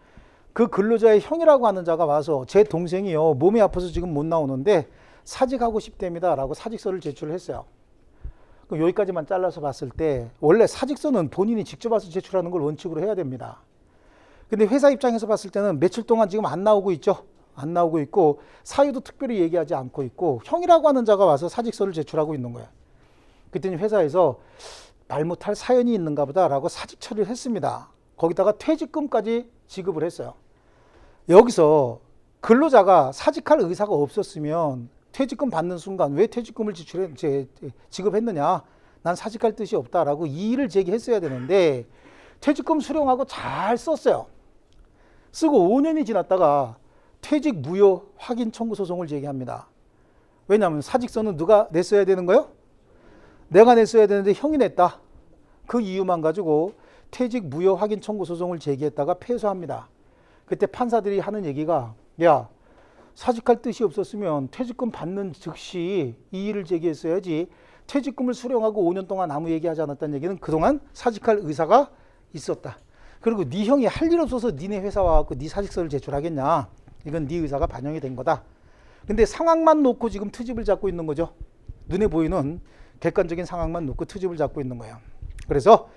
그 근로자의 형이라고 하는 자가 와서 제 동생이요 몸이 아파서 지금 못 나오는데 사직하고 싶답니다 라고 사직서를 제출을 했어요. 그럼 여기까지만 잘라서 봤을 때 원래 사직서는 본인이 직접 와서 제출하는 걸 원칙으로 해야 됩니다. 근데 회사 입장에서 봤을 때는 며칠 동안 지금 안 나오고 있죠. 안 나오고 있고 사유도 특별히 얘기하지 않고 있고 형이라고 하는 자가 와서 사직서를 제출하고 있는 거예요. 그랬더니 회사에서 말 못할 사연이 있는가 보다라고 사직 처리를 했습니다. 거기다가 퇴직금까지 지급을 했어요. 여기서 근로자가 사직할 의사가 없었으면 퇴직금 받는 순간 왜 퇴직금을 지급했느냐, 난 사직할 뜻이 없다라고 이의를 제기했어야 되는데 퇴직금 수령하고 잘 썼어요. 쓰고 5년이 지났다가 퇴직 무효 확인 청구 소송을 제기합니다. 왜냐하면 사직서는 누가 냈어야 되는 거예요? 내가 냈어야 되는데 형이 냈다. 그 이유만 가지고 퇴직 무효 확인 청구 소송을 제기했다가 패소합니다. 그때 판사들이 하는 얘기가, 야, 사직할 뜻이 없었으면 퇴직금 받는 즉시 이의를 제기했어야지 퇴직금을 수령하고 5년 동안 아무 얘기하지 않았다는 얘기는 그동안 사직할 의사가 있었다. 그리고 네 형이 할 일 없어서 니네 회사 와갖고 네 사직서를 제출하겠냐. 이건 네 의사가 반영이 된 거다. 근데 상황만 놓고 지금 트집을 잡고 있는 거죠. 눈에 보이는 객관적인 상황만 놓고 트집을 잡고 있는 거예요. 그래서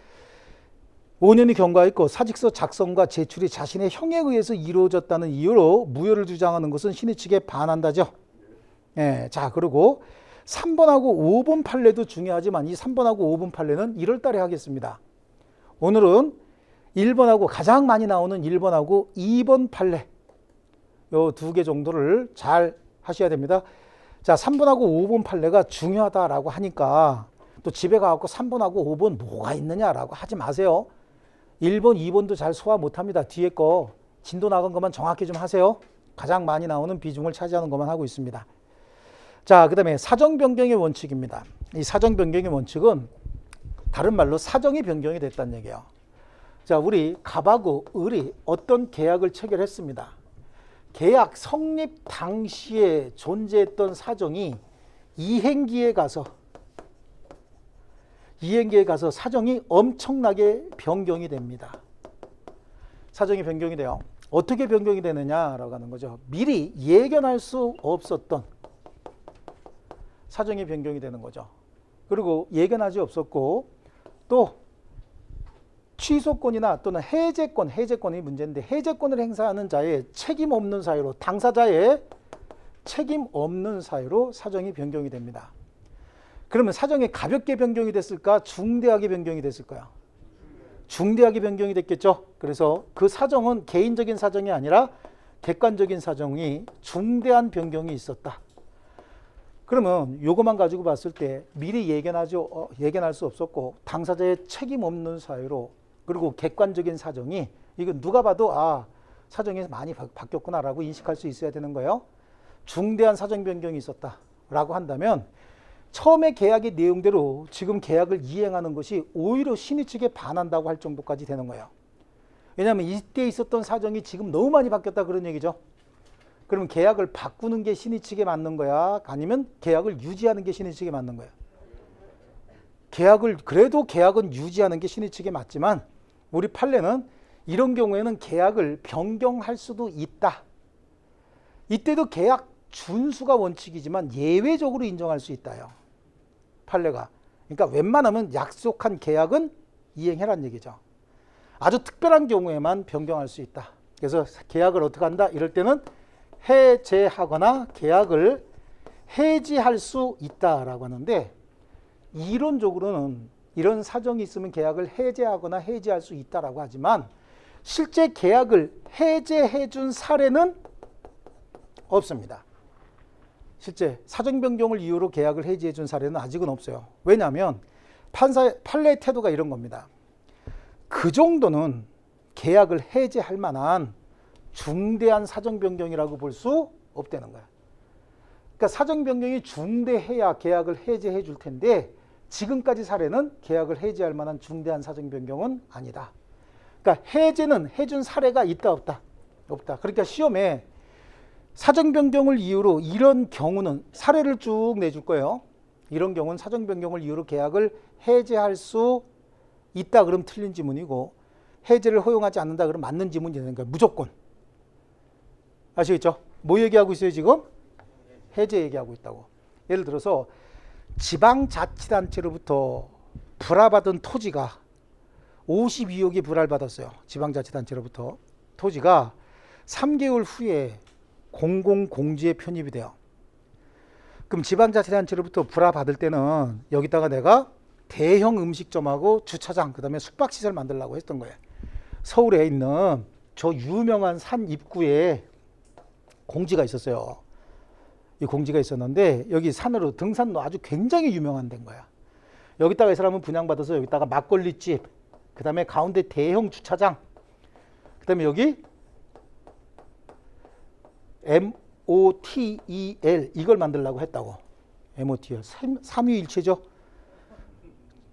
5년이 경과했고 사직서 작성과 제출이 자신의 형에 의해서 이루어졌다는 이유로 무효를 주장하는 것은 신의칙에 반한다죠. 예, 자, 그리고 3번하고 5번 판례도 중요하지만 이 3번하고 5번 판례는 1월 달에 하겠습니다. 오늘은 1번하고 가장 많이 나오는 1번하고 2번 판례 요 두 개 정도를 잘 하셔야 됩니다. 자, 3번하고 5번 판례가 중요하다라고 하니까 또 집에 가서 3번하고 5번 뭐가 있느냐라고 하지 마세요. 1번, 2번도 잘 소화 못합니다. 뒤에 거 진도 나간 것만 정확히 좀 하세요. 가장 많이 나오는 비중을 차지하는 것만 하고 있습니다. 자, 그 다음에 사정 변경의 원칙입니다. 이 사정 변경의 원칙은 다른 말로 사정이 변경이 됐다는 얘기예요. 자, 우리 갑하고 을이 어떤 계약을 체결했습니다. 계약 성립 당시에 존재했던 사정이 이행기에 가서 사정이 엄청나게 변경이 됩니다. 사정이 변경이 돼요. 어떻게 변경이 되느냐라고 하는 거죠. 미리 예견할 수 없었던 사정이 변경이 되는 거죠. 그리고 예견하지 없었고 또 취소권이나 또는 해제권이 문제인데 해제권을 행사하는 자의 책임 없는 사유로 당사자의 책임 없는 사유로 사정이 변경이 됩니다. 그러면 사정이 가볍게 변경이 됐을까? 중대하게 변경이 됐을까요? 중대하게 변경이 됐겠죠. 그래서 그 사정은 개인적인 사정이 아니라 객관적인 사정이 중대한 변경이 있었다. 그러면 이것만 가지고 봤을 때 미리 예견할 수 없었고 당사자의 책임 없는 사유로 그리고 객관적인 사정이 이건 누가 봐도 사정이 많이 바뀌었구나라고 인식할 수 있어야 되는 거예요. 중대한 사정 변경이 있었다라고 한다면 처음에 계약의 내용대로 지금 계약을 이행하는 것이 오히려 신의 측에 반한다고 할 정도까지 되는 거예요. 왜냐하면 이때 있었던 사정이 지금 너무 많이 바뀌었다 그런 얘기죠. 그러면 계약을 바꾸는 게 신의 측에 맞는 거야? 아니면 계약을 유지하는 게 신의 측에 맞는 거야? 그래도 계약은 유지하는 게 신의 측에 맞지만 우리 판례는 이런 경우에는 계약을 변경할 수도 있다. 이때도 계약 준수가 원칙이지만 예외적으로 인정할 수 있다요. 판례가. 그러니까 웬만하면 약속한 계약은 이행해란 얘기죠. 아주 특별한 경우에만 변경할 수 있다. 그래서 계약을 어떻게 한다? 이럴 때는 해제하거나 계약을 해지할 수 있다라고 하는데 이론적으로는 이런 사정이 있으면 계약을 해제하거나 해지할 수 있다라고 하지만 실제 계약을 해제해 준 사례는 없습니다. 실제 사정 변경을 이유로 계약을 해지해 준 사례는 아직은 없어요. 왜냐하면 판례의 태도가 이런 겁니다. 그 정도는 계약을 해제할 만한 중대한 사정 변경이라고 볼 수 없다는 거야. 그러니까 사정 변경이 중대해야 계약을 해제해 줄 텐데 지금까지 사례는 계약을 해제할 만한 중대한 사정 변경은 아니다. 그러니까 해제는 해준 사례가 있다 없다? 없다. 그러니까 시험에 사정 변경을 이유로 이런 경우는 사례를 쭉 내줄 거예요. 이런 경우는 사정 변경을 이유로 계약을 해제할 수 있다 그럼 틀린 지문이고 해제를 허용하지 않는다 그럼 맞는 지문이 되는 거예요. 무조건. 아시겠죠? 뭐 얘기하고 있어요 지금? 해제 얘기하고 있다고. 예를 들어서 지방자치단체로부터 불화받은 토지가 52억이 불화받았어요. 지방자치단체로부터 토지가 3개월 후에 공공공지에 편입이 돼요. 그럼 지방자치단체로부터 불화받을 때는 여기다가 내가 대형 음식점하고 주차장 그다음에 숙박시설 만들려고 했던 거예요. 서울에 있는 저 유명한 산 입구에 공지가 있었어요. 이 공지가 있었는데 여기 산으로 등산로 아주 굉장히 유명한 데인 거야. 여기다가 이 사람은 분양받아서 여기다가 막걸리집 그 다음에 가운데 대형 주차장 그 다음에 여기 MOTEL 이걸 만들려고 했다고. MOTEL 삼위일체죠.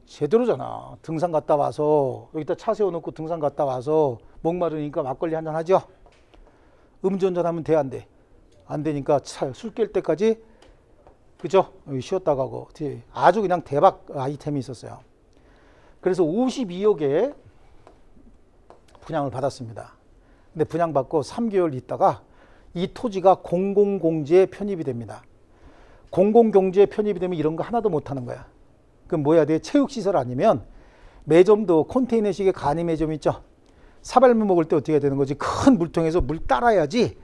제대로잖아. 등산 갔다 와서 여기다 차 세워놓고 등산 갔다 와서 목마르니까 막걸리 한잔 하죠. 음주운전하면 돼 안 돼? 안 되니까 술 깰 때까지 그죠? 쉬었다 가고 아주 그냥 대박 아이템이 있었어요. 그래서 52억에 분양을 받았습니다. 근데 분양받고 3개월 있다가 이 토지가 공공공지에 편입이 됩니다. 공공공지에 편입이 되면 이런 거 하나도 못하는 거야. 그럼 뭐 해야 돼? 체육시설 아니면 매점도 컨테이너식의 간이 매점 있죠? 사발면 먹을 때 어떻게 해야 되는 거지? 큰 물통에서 물 따라야지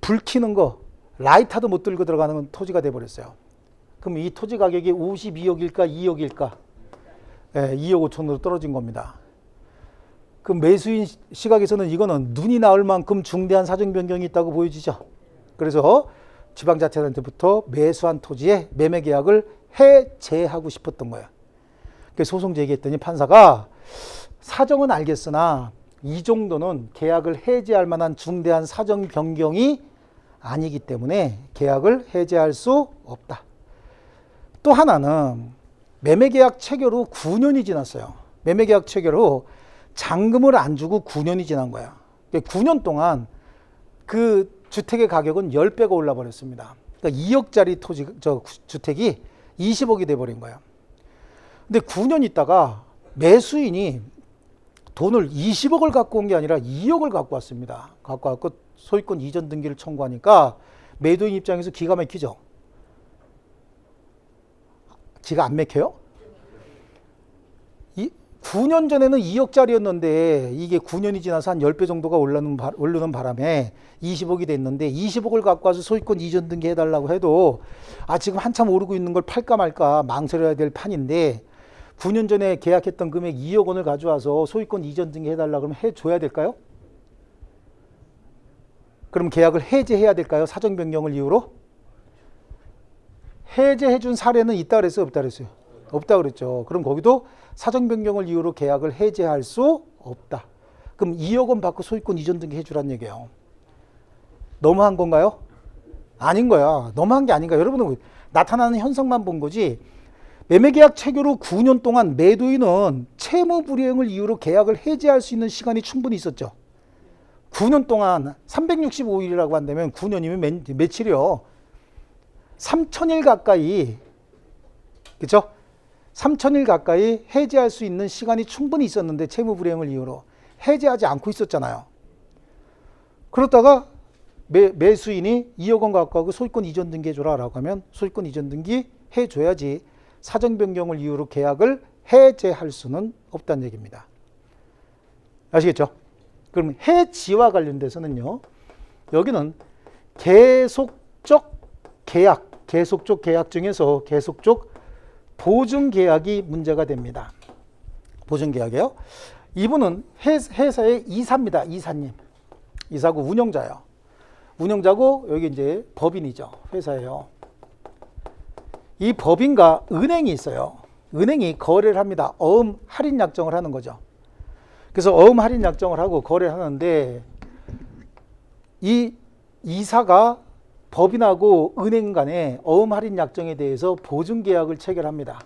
불 켜는 거 라이터도 못 들고 들어가는 토지가 돼버렸어요. 그럼 이 토지 가격이 52억일까 2억일까? 2억 5천으로 떨어진 겁니다. 그럼 매수인 시각에서는 이거는 눈이 나올 만큼 중대한 사정 변경이 있다고 보여지죠. 그래서 지방자치단체부터 매수한 토지에 매매 계약을 해제하고 싶었던 거예요. 그래서 소송 제기했더니 판사가 사정은 알겠으나 이 정도는 계약을 해제할 만한 중대한 사정 변경이 아니기 때문에 계약을 해제할 수 없다. 또 하나는 매매계약 체결 후 9년이 지났어요. 매매계약 체결 후 잔금을 안 주고 9년이 지난 거야. 9년 동안 그 주택의 가격은 10배가 올라 버렸습니다. 그러니까 2억짜리 주택이 20억이 돼버린 거야. 근데 9년 있다가 매수인이 돈을 20억을 갖고 온 게 아니라 2억을 갖고 왔습니다. 갖고 왔고 소유권 이전 등기를 청구하니까 매도인 입장에서 기가 막히죠. 기가 안 막혀요? 9년 전에는 2억짜리였는데 이게 9년이 지나서 한 10배 정도가 오르는 바람에 20억이 됐는데 20억을 갖고 와서 소유권 이전 등기 해달라고 해도 지금 한참 오르고 있는 걸 팔까 말까 망설여야 될 판인데 9년 전에 계약했던 금액 2억 원을 가져와서 소유권 이전 등기 해달라고 그러면 해줘야 될까요? 그럼 계약을 해제해야 될까요? 사정 변경을 이유로? 해제해준 사례는 있다 그랬어요? 없다 그랬어요? 없다 그랬죠. 그럼 거기도 사정 변경을 이유로 계약을 해제할 수 없다. 그럼 2억 원 받고 소유권 이전 등기 해주란 얘기예요. 너무한 건가요? 아닌 거야. 너무한 게 아닌가. 여러분은 나타나는 현상만 본 거지. 매매계약 체결 후 9년 동안 매도인은 채무 불이행을 이유로 계약을 해지할 수 있는 시간이 충분히 있었죠. 9년 동안 365일이라고 한다면 9년이면 며칠이요? 3,000일 가까이, 그렇죠? 3,000일 가까이 해지할 수 있는 시간이 충분히 있었는데 채무 불이행을 이유로 해지하지 않고 있었잖아요. 그러다가 매수인이 2억 원 갖고 하고 소유권 이전 등기 해줘라 라고 하면 소유권 이전 등기 해줘야지 사정 변경을 이유로 계약을 해제할 수는 없다는 얘기입니다. 아시겠죠? 그럼 해지와 관련돼서는요, 여기는 계속적 계약 중에서 계속적 보증계약이 문제가 됩니다. 보증계약이요. 이분은 회사의 이사입니다. 이사님. 이사고 운영자예요. 운영자고 여기 이제 법인이죠. 회사예요. 이 법인과 은행이 있어요. 은행이 거래를 합니다. 어음 할인 약정을 하는 거죠. 그래서 어음 할인 약정을 하고 거래를 하는데 이 이사가 법인하고 은행 간의 어음 할인 약정에 대해서 보증 계약을 체결합니다.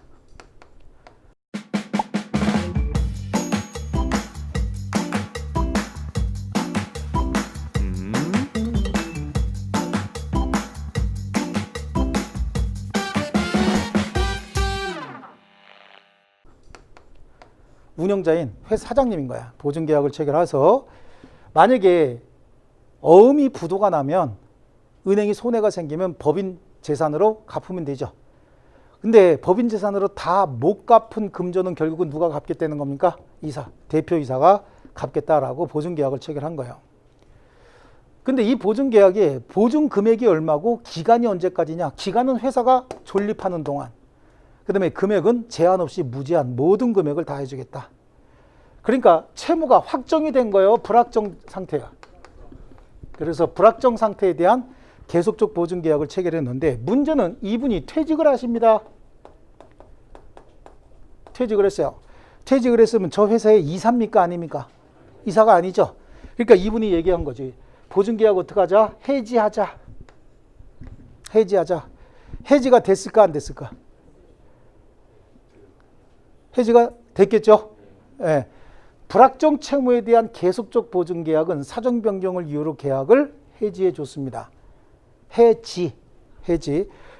운영자인 회사 사장님인 거야. 보증계약을 체결해서 만약에 어음이 부도가 나면 은행이 손해가 생기면 법인 재산으로 갚으면 되죠. 근데 법인 재산으로 다 못 갚은 금전은 결국은 누가 갚겠다는 겁니까? 이사, 대표이사가 갚겠다라고 보증계약을 체결한 거예요. 근데 이 보증계약에 보증 금액이 얼마고 기간이 언제까지냐? 기간은 회사가 존립하는 동안. 그 다음에 금액은 제한 없이 무제한 모든 금액을 다 해주겠다. 그러니까 채무가 확정이 된 거예요. 불확정 상태가. 그래서 불확정 상태에 대한 계속적 보증계약을 체결했는데 문제는 이분이 퇴직을 하십니다. 퇴직을 했어요. 퇴직을 했으면 저 회사의 이사입니까? 아닙니까? 이사가 아니죠. 그러니까 이분이 얘기한 거지. 보증계약 어떻게 하자? 해지하자. 해지하자. 해지가 됐을까? 안 됐을까? 해지가 됐겠죠. 예. 불확정 채무에 대한 계속적 보증 계약은 사정 변경을 이유로 계약을 해지해 줬습니다. 해지.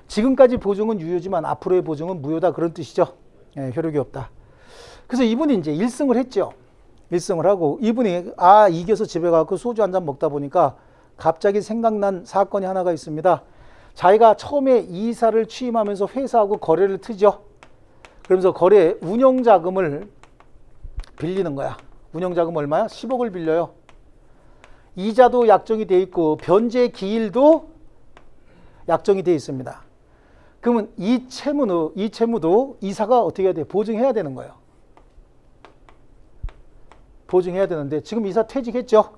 지금까지 보증은 유효지만 앞으로의 보증은 무효다 그런 뜻이죠. 예, 효력이 없다. 그래서 이분이 이제 1승을 했죠. 1승을 하고 이분이 이겨서 집에 가서 소주 한잔 먹다 보니까 갑자기 생각난 사건이 하나가 있습니다. 자기가 처음에 이사를 취임하면서 회사하고 거래를 트죠. 그러면서 거래 운영자금을 빌리는 거야. 운영자금 얼마야? 10억을 빌려요. 이자도 약정이 돼 있고 변제 기일도 약정이 돼 있습니다. 그러면 이 채무도 이사가 어떻게 해야 돼? 보증해야 되는 거예요. 보증해야 되는데 지금 이사 퇴직했죠.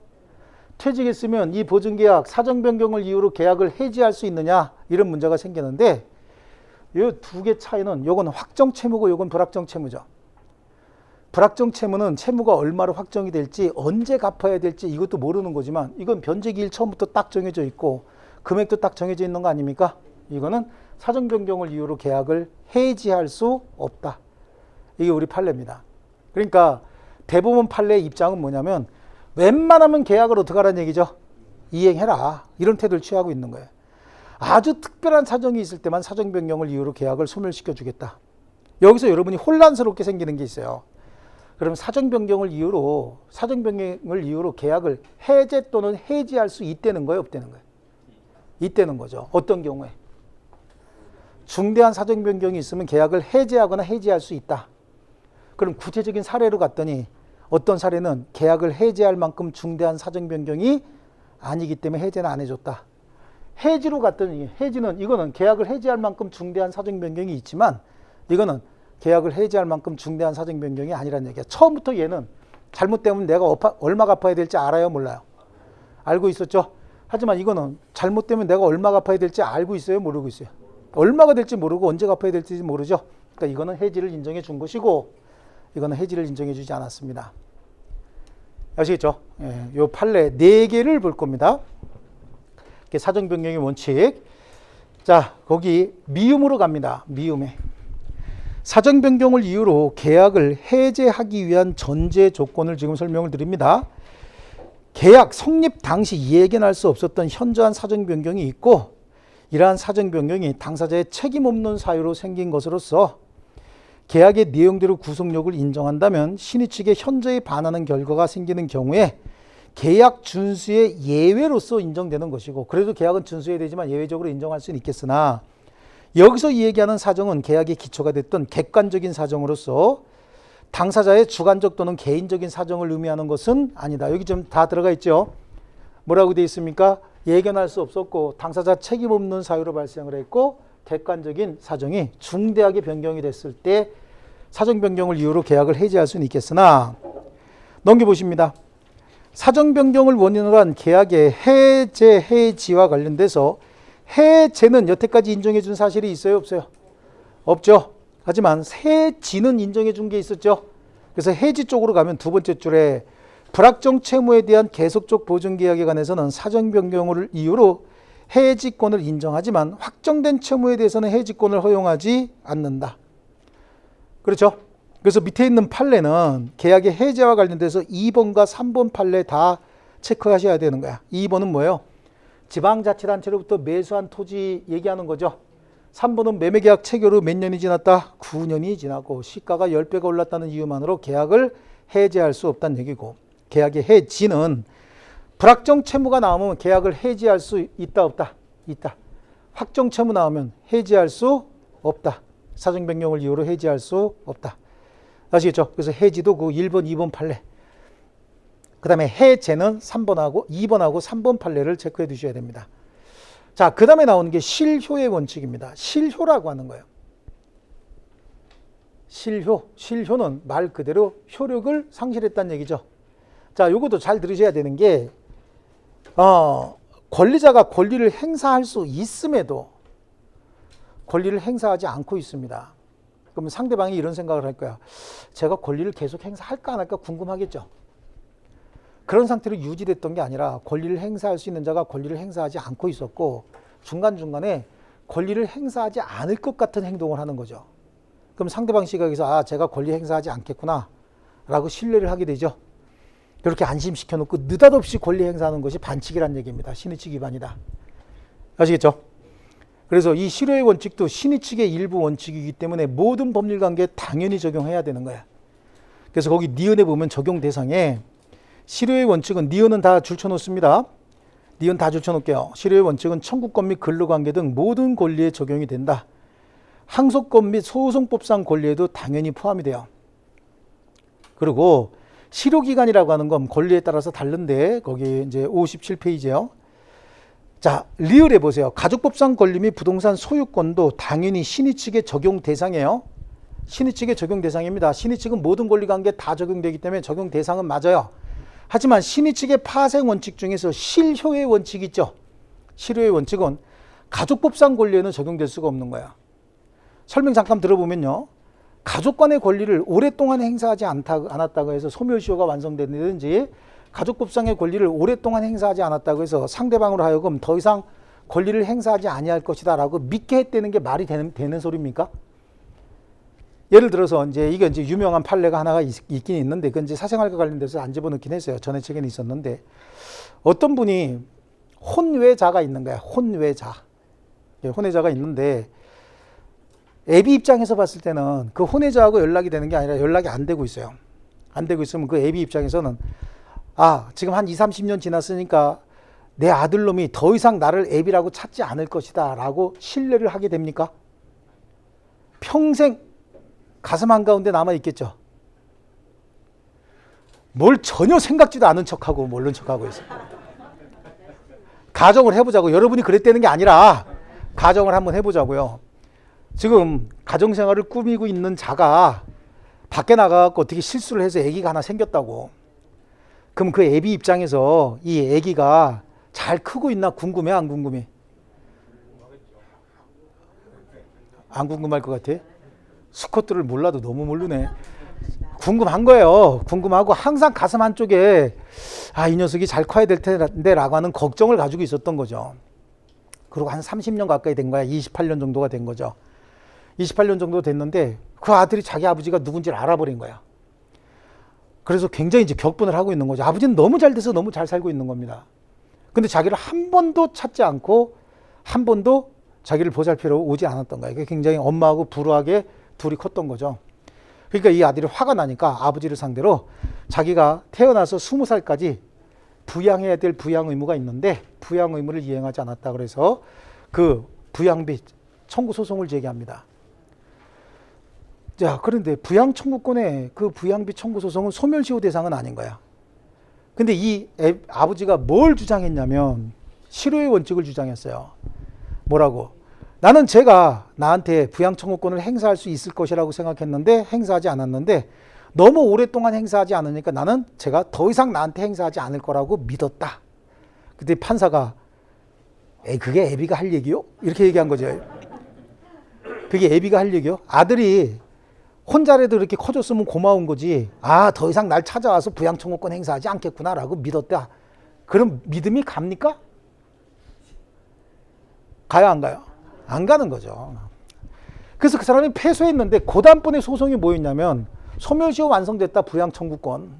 퇴직했으면 이 보증계약 사정 변경을 이유로 계약을 해지할 수 있느냐 이런 문제가 생기는데 이 두 개 차이는 요건 확정 채무고 요건 불확정 채무죠. 불확정 채무는 채무가 얼마로 확정이 될지 언제 갚아야 될지 이것도 모르는 거지만 이건 변제기일 처음부터 딱 정해져 있고 금액도 딱 정해져 있는 거 아닙니까? 이거는 사정 변경을 이유로 계약을 해지할 수 없다. 이게 우리 판례입니다. 그러니까 대법원 판례의 입장은 뭐냐면 웬만하면 계약을 어떻게 하라는 얘기죠? 이행해라. 이런 태도를 취하고 있는 거예요. 아주 특별한 사정이 있을 때만 사정 변경을 이유로 계약을 소멸시켜 주겠다. 여기서 여러분이 혼란스럽게 생기는 게 있어요. 그럼 사정 변경을 이유로 계약을 해제 또는 해지할 수 있다는 거예요, 없다는 거예요? 있다는 거죠. 어떤 경우에? 중대한 사정 변경이 있으면 계약을 해제하거나 해지할 수 있다. 그럼 구체적인 사례로 갔더니 어떤 사례는 계약을 해제할 만큼 중대한 사정 변경이 아니기 때문에 해제는 안 해줬다. 해지로 갔더니 이거는 계약을 해지할 만큼 중대한 사정 변경이 있지만 이거는 계약을 해지할 만큼 중대한 사정 변경이 아니라는 얘기야. 처음부터 얘는 잘못되면 내가 얼마 갚아야 될지 알아요, 몰라요? 알고 있었죠. 하지만 이거는 잘못되면 내가 얼마 갚아야 될지 알고 있어요, 모르고 있어요? 얼마가 될지 모르고 언제 갚아야 될지 모르죠. 그러니까 이거는 해지를 인정해 준 것이고 이거는 해지를 인정해 주지 않았습니다. 아시겠죠? 예, 요 판례 4개를 볼 겁니다. 사정 변경의 원칙. 자, 거기 미음으로 갑니다. 미음에. 사정 변경을 이유로 계약을 해제하기 위한 전제 조건을 지금 설명을 드립니다. 계약 성립 당시 예견할 수 없었던 현저한 사정 변경이 있고 이러한 사정 변경이 당사자의 책임 없는 사유로 생긴 것으로서 계약의 내용대로 구속력을 인정한다면 신의 측에 현저히 반하는 결과가 생기는 경우에 계약 준수의 예외로서 인정되는 것이고, 그래도 계약은 준수해야 되지만 예외적으로 인정할 수는 있겠으나 여기서 얘기하는 사정은 계약의 기초가 됐던 객관적인 사정으로서 당사자의 주관적 또는 개인적인 사정을 의미하는 것은 아니다. 여기 좀 다 들어가 있죠. 뭐라고 되어 있습니까? 예견할 수 없었고 당사자 책임 없는 사유로 발생을 했고 객관적인 사정이 중대하게 변경이 됐을 때 사정 변경을 이유로 계약을 해지할 수는 있겠으나, 넘겨보십니다. 사정 변경을 원인으로 한 계약의 해제, 해지와 관련돼서 해제는 여태까지 인정해 준 사실이 있어요, 없어요? 없죠. 하지만 해지는 인정해 준 게 있었죠. 그래서 해지 쪽으로 가면 두 번째 줄에 불확정 채무에 대한 계속적 보증 계약에 관해서는 사정 변경을 이유로 해지권을 인정하지만 확정된 채무에 대해서는 해지권을 허용하지 않는다. 그렇죠? 그래서 밑에 있는 판례는 계약의 해제와 관련돼서 2번과 3번 판례 다 체크하셔야 되는 거야. 2번은 뭐예요? 지방자치단체로부터 매수한 토지 얘기하는 거죠. 3번은 매매계약 체결 후 몇 년이 지났다? 9년이 지나고 시가가 10배가 올랐다는 이유만으로 계약을 해제할 수 없다는 얘기고, 계약의 해지는 불확정 채무가 나오면 계약을 해지할 수 있다, 없다? 있다. 확정 채무 나오면 해지할 수 없다. 사정 변경을 이유로 해지할 수 없다. 아시겠죠? 그래서 해지도 그 1번, 2번 판례. 그 다음에 해제는 3번하고 2번하고 3번 판례를 체크해 두셔야 됩니다. 자, 그 다음에 나오는 게 실효의 원칙입니다. 실효라고 하는 거예요. 실효는 말 그대로 효력을 상실했다는 얘기죠. 자, 요것도 잘 들으셔야 되는 게, 권리자가 권리를 행사할 수 있음에도 권리를 행사하지 않고 있습니다. 그러면 상대방이 이런 생각을 할 거야. 제가 권리를 계속 행사할까 안 할까 궁금하겠죠. 그런 상태로 유지됐던 게 아니라 권리를 행사할 수 있는 자가 권리를 행사하지 않고 있었고 중간중간에 권리를 행사하지 않을 것 같은 행동을 하는 거죠. 그럼 상대방 시각에서 제가 권리 행사하지 않겠구나 라고 신뢰를 하게 되죠. 그렇게 안심시켜 놓고 느닷없이 권리 행사하는 것이 반칙이란 얘기입니다. 신의 측 위반이다. 아시겠죠? 그래서 이 실효의 원칙도 신의 측의 일부 원칙이기 때문에 모든 법률관계에 당연히 적용해야 되는 거야. 그래서 거기 니은에 보면 적용 대상에 실효의 원칙은, 니은은 다 줄쳐놓습니다. 니은 다 줄쳐놓을게요. 실효의 원칙은 청구권 및 근로관계 등 모든 권리에 적용이 된다. 항소권 및 소송법상 권리에도 당연히 포함이 돼요. 그리고 실효기간이라고 하는 건 권리에 따라서 다른데 거기 이제 57페이지에요. 자, 리을해 보세요. 가족법상 권리 및 부동산 소유권도 당연히 신의 측의 적용 대상이에요. 신의 측의 적용 대상입니다. 신의 측은 모든 권리관계에 다 적용되기 때문에 적용 대상은 맞아요. 하지만 신의 측의 파생 원칙 중에서 실효의 원칙이 있죠. 실효의 원칙은 가족법상 권리에는 적용될 수가 없는 거야. 설명 잠깐 들어보면요. 가족 간의 권리를 오랫동안 행사하지 않았다고 해서 소멸시효가 완성된다든지 가족법상의 권리를 오랫동안 행사하지 않았다고 해서 상대방으로 하여금 더 이상 권리를 행사하지 아니할 것이다 라고 믿게 했다는 게 말이 되는 소리입니까? 예를 들어서 이게 유명한 판례가 하나가 있긴 있는데 그건 이제 사생활과 관련돼서 안 집어넣긴 했어요. 전에 책에는 있었는데 어떤 분이 혼외자가 있는 거야. 혼외자가 있는데 애비 입장에서 봤을 때는 그 혼외자하고 연락이 되는 게 아니라 연락이 안 되고 있어요. 안 되고 있으면 그 애비 입장에서는 지금 한 20, 30년 지났으니까 내 아들놈이 더 이상 나를 애비라고 찾지 않을 것이다 라고 신뢰를 하게 됩니까? 평생 가슴 한가운데 남아있겠죠. 뭘 전혀 생각지도 않은 척하고 모르는 척하고 있어요. 가정을 해보자고. 여러분이 그랬다는 게 아니라 가정을 한번 해보자고요. 지금 가정생활을 꾸미고 있는 자가 밖에 나가서 어떻게 실수를 해서 아기가 하나 생겼다고. 그럼 그 애비 입장에서 이 아기가 잘 크고 있나 궁금해, 안 궁금해? 안 궁금할 것 같아? 수컷들을 몰라도 너무 모르네. 궁금한 거예요. 궁금하고 항상 가슴 한쪽에 이 녀석이 잘 커야 될 텐데 라고 하는 걱정을 가지고 있었던 거죠. 그리고 한 30년 가까이 된 거야. 28년 정도가 된 거죠. 28년 정도 됐는데 그 아들이 자기 아버지가 누군지를 알아버린 거야. 그래서 굉장히 이제 격분을 하고 있는 거죠. 아버지는 너무 잘 돼서 너무 잘 살고 있는 겁니다. 근데 자기를 한 번도 찾지 않고 한 번도 자기를 보살피러 오지 않았던 거예요. 그게 굉장히 엄마하고 불우하게 둘이 컸던 거죠. 그러니까 이 아들이 화가 나니까 아버지를 상대로 자기가 태어나서 20살까지 부양해야 될 부양 의무가 있는데 부양 의무를 이행하지 않았다 그래서 그 부양비 청구 소송을 제기합니다. 자, 그런데 부양 청구권의 그 부양비 청구 소송은 소멸시효 대상은 아닌 거야. 근데 이 아버지가 뭘 주장했냐면 실효의 원칙을 주장했어요. 뭐라고? 나는 제가 나한테 부양 청구권을 행사할 수 있을 것이라고 생각했는데 행사하지 않았는데 너무 오랫동안 행사하지 않으니까 나는 제가 더 이상 나한테 행사하지 않을 거라고 믿었다. 그때 판사가 그게 애비가 할 얘기요? 이렇게 얘기한 거죠. 그게 애비가 할 얘기요? 아들이 혼자라도 이렇게 커졌으면 고마운 거지. 더 이상 날 찾아와서 부양 청구권 행사하지 않겠구나라고 믿었다. 그럼 믿음이 갑니까? 가요, 안 가요? 안 가는 거죠. 그래서 그 사람이 패소했는데 그 다음번에 소송이 뭐였냐면 소멸시효 완성됐다. 부양 청구권.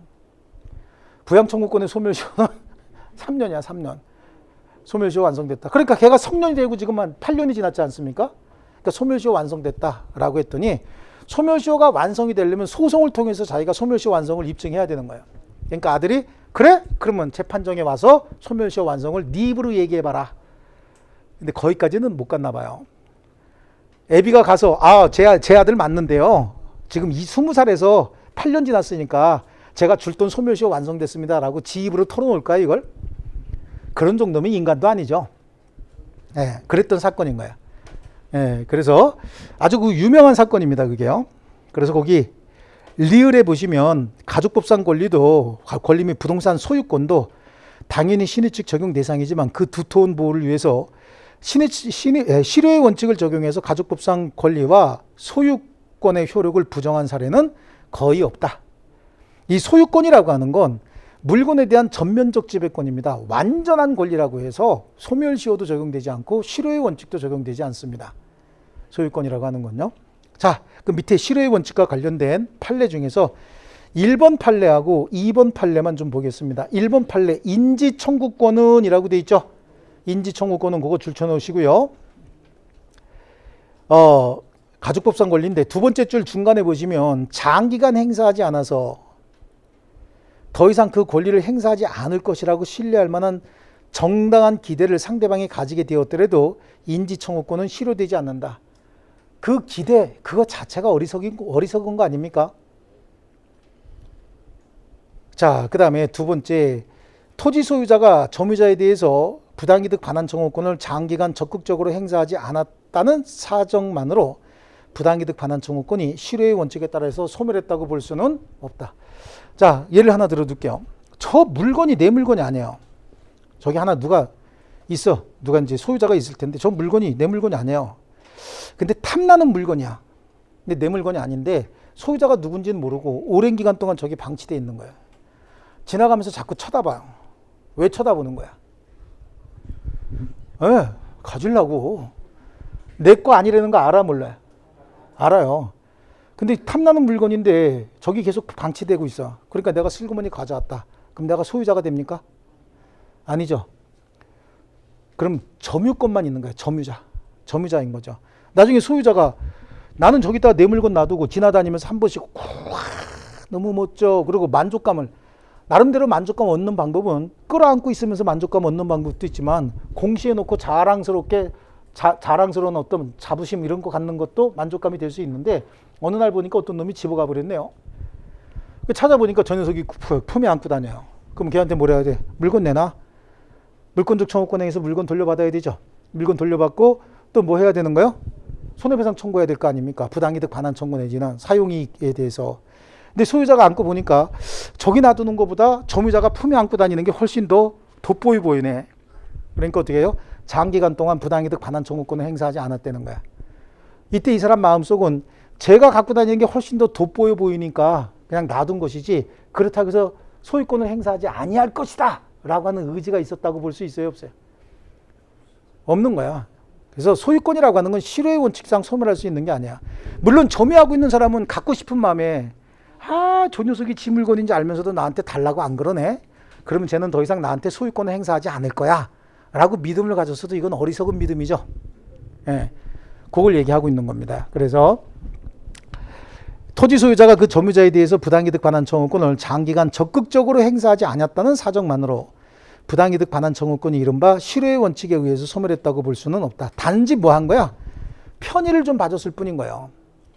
부양 청구권의 소멸시효는 3년이야, 3년. 소멸시효 완성됐다. 그러니까 걔가 성년이 되고 지금 한 8년이 지났지 않습니까? 그러니까 소멸시효 완성됐다라고 했더니 소멸시효가 완성이 되려면 소송을 통해서 자기가 소멸시효 완성을 입증해야 되는 거예요. 그러니까 아들이 그래? 그러면 재판정에 와서 소멸시효 완성을 네 입으로 얘기해봐라. 근데 거기까지는 못 갔나 봐요. 애비가 가서 제 아들 맞는데요. 지금 20살에서 8년 지났으니까 제가 줄 돈 소멸시효 완성됐습니다. 라고 지 입으로 털어놓을까요, 이걸? 그런 정도면 인간도 아니죠. 네, 그랬던 사건인 거예요. 네, 그래서 아주 그 유명한 사건입니다, 그게요. 그래서 거기 리을에 보시면 가족법상 권리도 권리 및 부동산 소유권도 당연히 신의칙 적용 대상이지만 그 두터운 보호를 위해서 실효의 원칙을 적용해서 가족법상 권리와 소유권의 효력을 부정한 사례는 거의 없다. 이 소유권이라고 하는 건 물건에 대한 전면적 지배권입니다. 완전한 권리라고 해서 소멸시효도 적용되지 않고 실효의 원칙도 적용되지 않습니다. 소유권이라고 하는 건요. 자, 그 밑에 실효의 원칙과 관련된 판례 중에서 1번 판례하고 2번 판례만 좀 보겠습니다. 1번 판례 인지청구권은 이라고 돼 있죠. 인지청구권은 그거 줄쳐 놓으시고요. 가족법상 권리인데 두 번째 줄 중간에 보시면 장기간 행사하지 않아서 더 이상 그 권리를 행사하지 않을 것이라고 신뢰할 만한 정당한 기대를 상대방이 가지게 되었더라도 인지청구권은 실효되지 않는다. 그 기대, 그거 자체가 어리석은 거 아닙니까? 자, 그 다음에 두 번째, 토지 소유자가 점유자에 대해서 부당이득 반환 청구권을 장기간 적극적으로 행사하지 않았다는 사정만으로 부당이득 반환 청구권이 실효의 원칙에 따라서 소멸했다고 볼 수는 없다. 자, 예를 하나 들어둘게요. 저 물건이 내 물건이 아니에요. 저기 하나 누가 있어. 누가 이제 소유자가 있을 텐데 저 물건이 내 물건이 아니에요. 근데 탐나는 물건이야. 근데 내 물건이 아닌데 소유자가 누군지는 모르고 오랜 기간 동안 저기 방치되어 있는 거야. 지나가면서 자꾸 쳐다봐요. 왜 쳐다보는 거야? 가지려고. 내 거 아니라는 거 알아, 몰라요? 알아요. 근데 탐나는 물건인데 저기 계속 방치되고 있어. 그러니까 내가 슬그머니 가져왔다. 그럼 내가 소유자가 됩니까? 아니죠. 그럼 점유권만 있는 거야. 점유자인 거죠. 나중에 소유자가 나는 저기다가 내 물건 놔두고 지나다니면서 한 번씩 너무 멋져. 그리고 만족감을 나름대로 만족감 얻는 방법은 끌어안고 있으면서 만족감 얻는 방법도 있지만 공시해놓고 자랑스러운 어떤 자부심 이런 거 갖는 것도 만족감이 될 수 있는데 어느 날 보니까 어떤 놈이 집어가 버렸네요. 찾아보니까 저 녀석이 품에 안고 다녀요. 그럼 걔한테 뭐라 해야 돼? 물건 내놔. 물권적 청구권에 의해서 물건 돌려받아야 되죠. 물건 돌려받고 또 뭐 해야 되는 거요? 손해배상 청구해야 될 거 아닙니까? 부당이득 반환 청구 내지는 사용이익에 대해서. 근데 소유자가 안고 보니까 저기 놔두는 것보다 점유자가 품에 안고 다니는 게 훨씬 더 돋보여 보이네. 그러니까 어떻게 해요? 장기간 동안 부당이득 반환 청구권을 행사하지 않았다는 거야. 이때 이 사람 마음속은 제가 갖고 다니는 게 훨씬 더 돋보여 보이니까 그냥 놔둔 것이지 그렇다고 해서 소유권을 행사하지 아니할 것이다 라고 하는 의지가 있었다고 볼 수 있어요, 없어요? 없는 거야. 그래서 소유권이라고 하는 건 실효의 원칙상 소멸할 수 있는 게 아니야. 물론 점유하고 있는 사람은 갖고 싶은 마음에 저 녀석이 지 물건인지 알면서도 나한테 달라고 안 그러네. 그러면 쟤는 더 이상 나한테 소유권을 행사하지 않을 거야 라고 믿음을 가졌어도 이건 어리석은 믿음이죠. 예, 그걸 얘기하고 있는 겁니다. 그래서 토지 소유자가 그 점유자에 대해서 부당이득 반환 청구권을 장기간 적극적으로 행사하지 않았다는 사정만으로 부당이득 반환 청구권이 이른바 실효의 원칙에 의해서 소멸했다고 볼 수는 없다. 단지 뭐 한 거야? 편의를 좀 봐줬을 뿐인 거예요.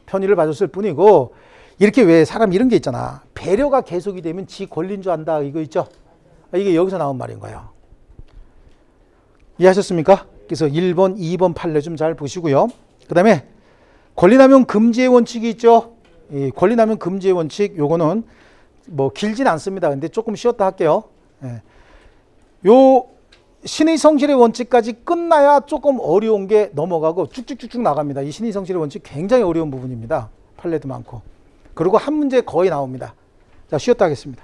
편의를 봐줬을 뿐이고, 이렇게 왜 사람 이런 게 있잖아. 배려가 계속이 되면 지 권리인 줄 안다 이거 있죠? 이게 여기서 나온 말인 거예요. 이해하셨습니까? 그래서 1번, 2번 판례 좀 잘 보시고요. 그 다음에 권리남용 금지의 원칙이 있죠. 이 권리남용 금지의 원칙, 요거는 뭐 길진 않습니다. 근데 조금 쉬었다 할게요. 예. 요 신의 성실의 원칙까지 끝나야 조금 어려운 게 넘어가고 쭉쭉쭉쭉 나갑니다. 이 신의 성실의 원칙 굉장히 어려운 부분입니다. 판례도 많고. 그리고 한 문제 거의 나옵니다. 자, 쉬었다 하겠습니다.